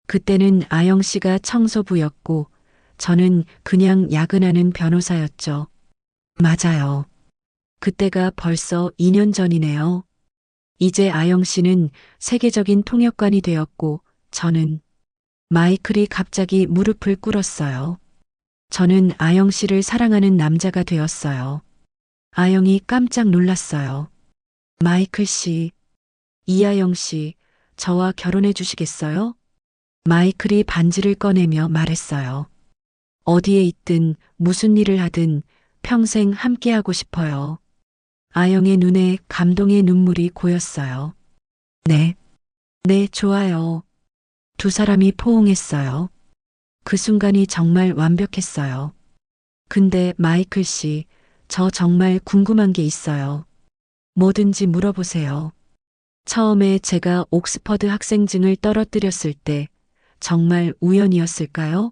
그때는 아영 씨가 청소부였고 저는 그냥 야근하는 변호사였죠. 맞아요. 그때가 벌써 2년 전이네요. 이제 아영 씨는 세계적인 통역관이 되었고 저는 마이클이 갑자기 무릎을 꿇었어요. 저는 아영 씨를 사랑하는 남자가 되었어요. 아영이 깜짝 놀랐어요. 마이클 씨, 이아영 씨, 저와 결혼해 주시겠어요? 마이클이 반지를 꺼내며 말했어요. 어디에 있든 무슨 일을 하든 평생 함께하고 싶어요. 아영의 눈에 감동의 눈물이 고였어요. 네, 네, 좋아요. 두 사람이 포옹했어요. 그 순간이 정말 완벽했어요. 근데 마이클 씨, 저 정말 궁금한 게 있어요. 뭐든지 물어보세요. 처음에 제가 옥스퍼드 학생증을 떨어뜨렸을 때 정말 우연이었을까요?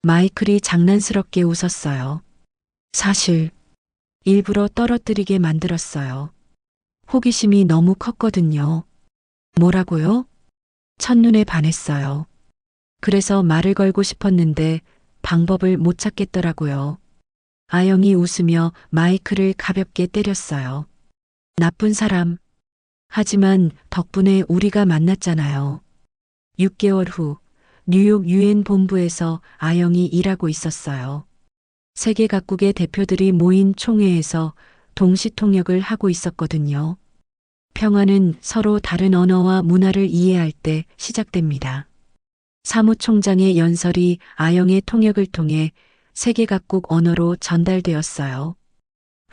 마이클이 장난스럽게 웃었어요. 사실 일부러 떨어뜨리게 만들었어요. 호기심이 너무 컸거든요. 뭐라고요? 첫눈에 반했어요. 그래서 말을 걸고 싶었는데 방법을 못 찾겠더라고요. 아영이 웃으며 마이클을 가볍게 때렸어요. 나쁜 사람. 하지만 덕분에 우리가 만났잖아요. 6개월 후 뉴욕 유엔 본부에서 아영이 일하고 있었어요. 세계 각국의 대표들이 모인 총회에서 동시 통역을 하고 있었거든요. 평화는 서로 다른 언어와 문화를 이해할 때 시작됩니다. 사무총장의 연설이 아영의 통역을 통해 세계 각국 언어로 전달되었어요.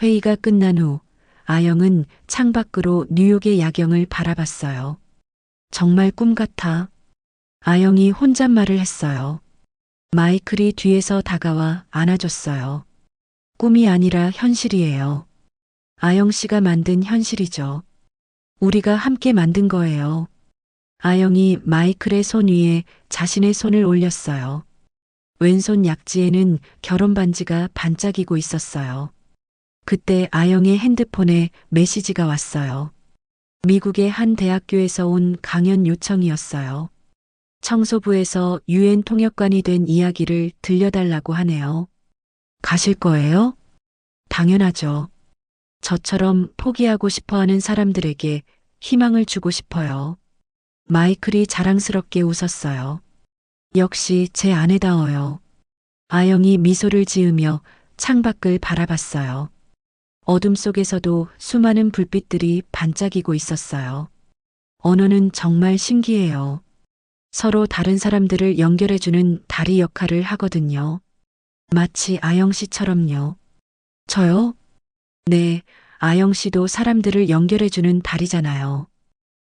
회의가 끝난 후 아영은 창밖으로 뉴욕의 야경을 바라봤어요. 정말 꿈 같아. 아영이 혼잣말을 했어요. 마이클이 뒤에서 다가와 안아줬어요. 꿈이 아니라 현실이에요. 아영 씨가 만든 현실이죠. 우리가 함께 만든 거예요. 아영이 마이클의 손 위에 자신의 손을 올렸어요. 왼손 약지에는 결혼 반지가 반짝이고 있었어요. 그때 아영의 핸드폰에 메시지가 왔어요. 미국의 한 대학교에서 온 강연 요청이었어요. 청소부에서 유엔 통역관이 된 이야기를 들려달라고 하네요. 가실 거예요? 당연하죠. 저처럼 포기하고 싶어 하는 사람들에게 희망을 주고 싶어요. 마이클이 자랑스럽게 웃었어요. 역시 제 아내다워요. 아영이 미소를 지으며 창밖을 바라봤어요. 어둠 속에서도 수많은 불빛들이 반짝이고 있었어요. 언어는 정말 신기해요. 서로 다른 사람들을 연결해주는 다리 역할을 하거든요. 마치 아영 씨처럼요. 저요? 네, 아영 씨도 사람들을 연결해주는 다리잖아요.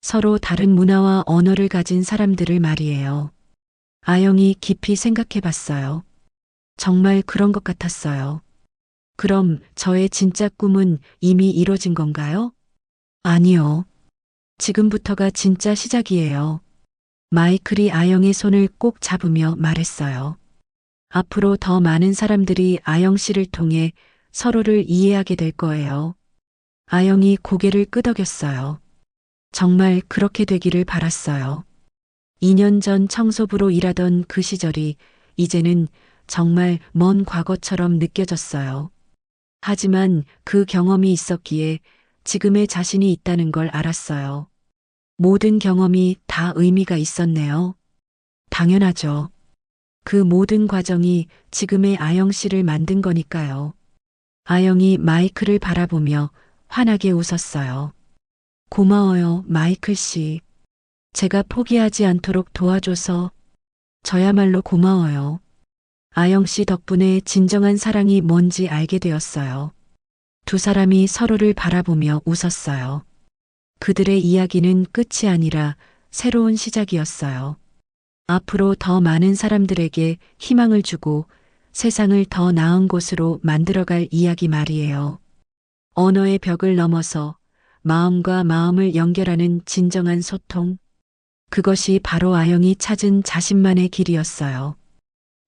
서로 다른 문화와 언어를 가진 사람들을 말이에요. 아영이 깊이 생각해 봤어요. 정말 그런 것 같았어요. 그럼 저의 진짜 꿈은 이미 이뤄진 건가요? 아니요. 지금부터가 진짜 시작이에요. 마이클이 아영의 손을 꼭 잡으며 말했어요. 앞으로 더 많은 사람들이 아영 씨를 통해 서로를 이해하게 될 거예요. 아영이 고개를 끄덕였어요. 정말 그렇게 되기를 바랐어요. 2년 전 청소부로 일하던 그 시절이 이제는 정말 먼 과거처럼 느껴졌어요. 하지만 그 경험이 있었기에 지금의 자신이 있다는 걸 알았어요. 모든 경험이 다 의미가 있었네요. 당연하죠. 그 모든 과정이 지금의 아영 씨를 만든 거니까요. 아영이 마이클을 바라보며 환하게 웃었어요. 고마워요, 마이클 씨. 제가 포기하지 않도록 도와줘서 저야말로 고마워요. 아영 씨 덕분에 진정한 사랑이 뭔지 알게 되었어요. 두 사람이 서로를 바라보며 웃었어요. 그들의 이야기는 끝이 아니라 새로운 시작이었어요. 앞으로 더 많은 사람들에게 희망을 주고 세상을 더 나은 곳으로 만들어갈 이야기 말이에요. 언어의 벽을 넘어서 마음과 마음을 연결하는 진정한 소통. 그것이 바로 아영이 찾은 자신만의 길이었어요.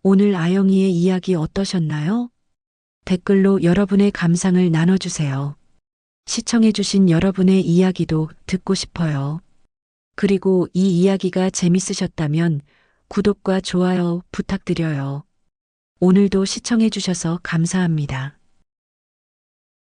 오늘 아영이의 이야기 어떠셨나요? 댓글로 여러분의 감상을 나눠주세요. 시청해주신 여러분의 이야기도 듣고 싶어요. 그리고 이 이야기가 재밌으셨다면 구독과 좋아요 부탁드려요. 오늘도 시청해주셔서 감사합니다.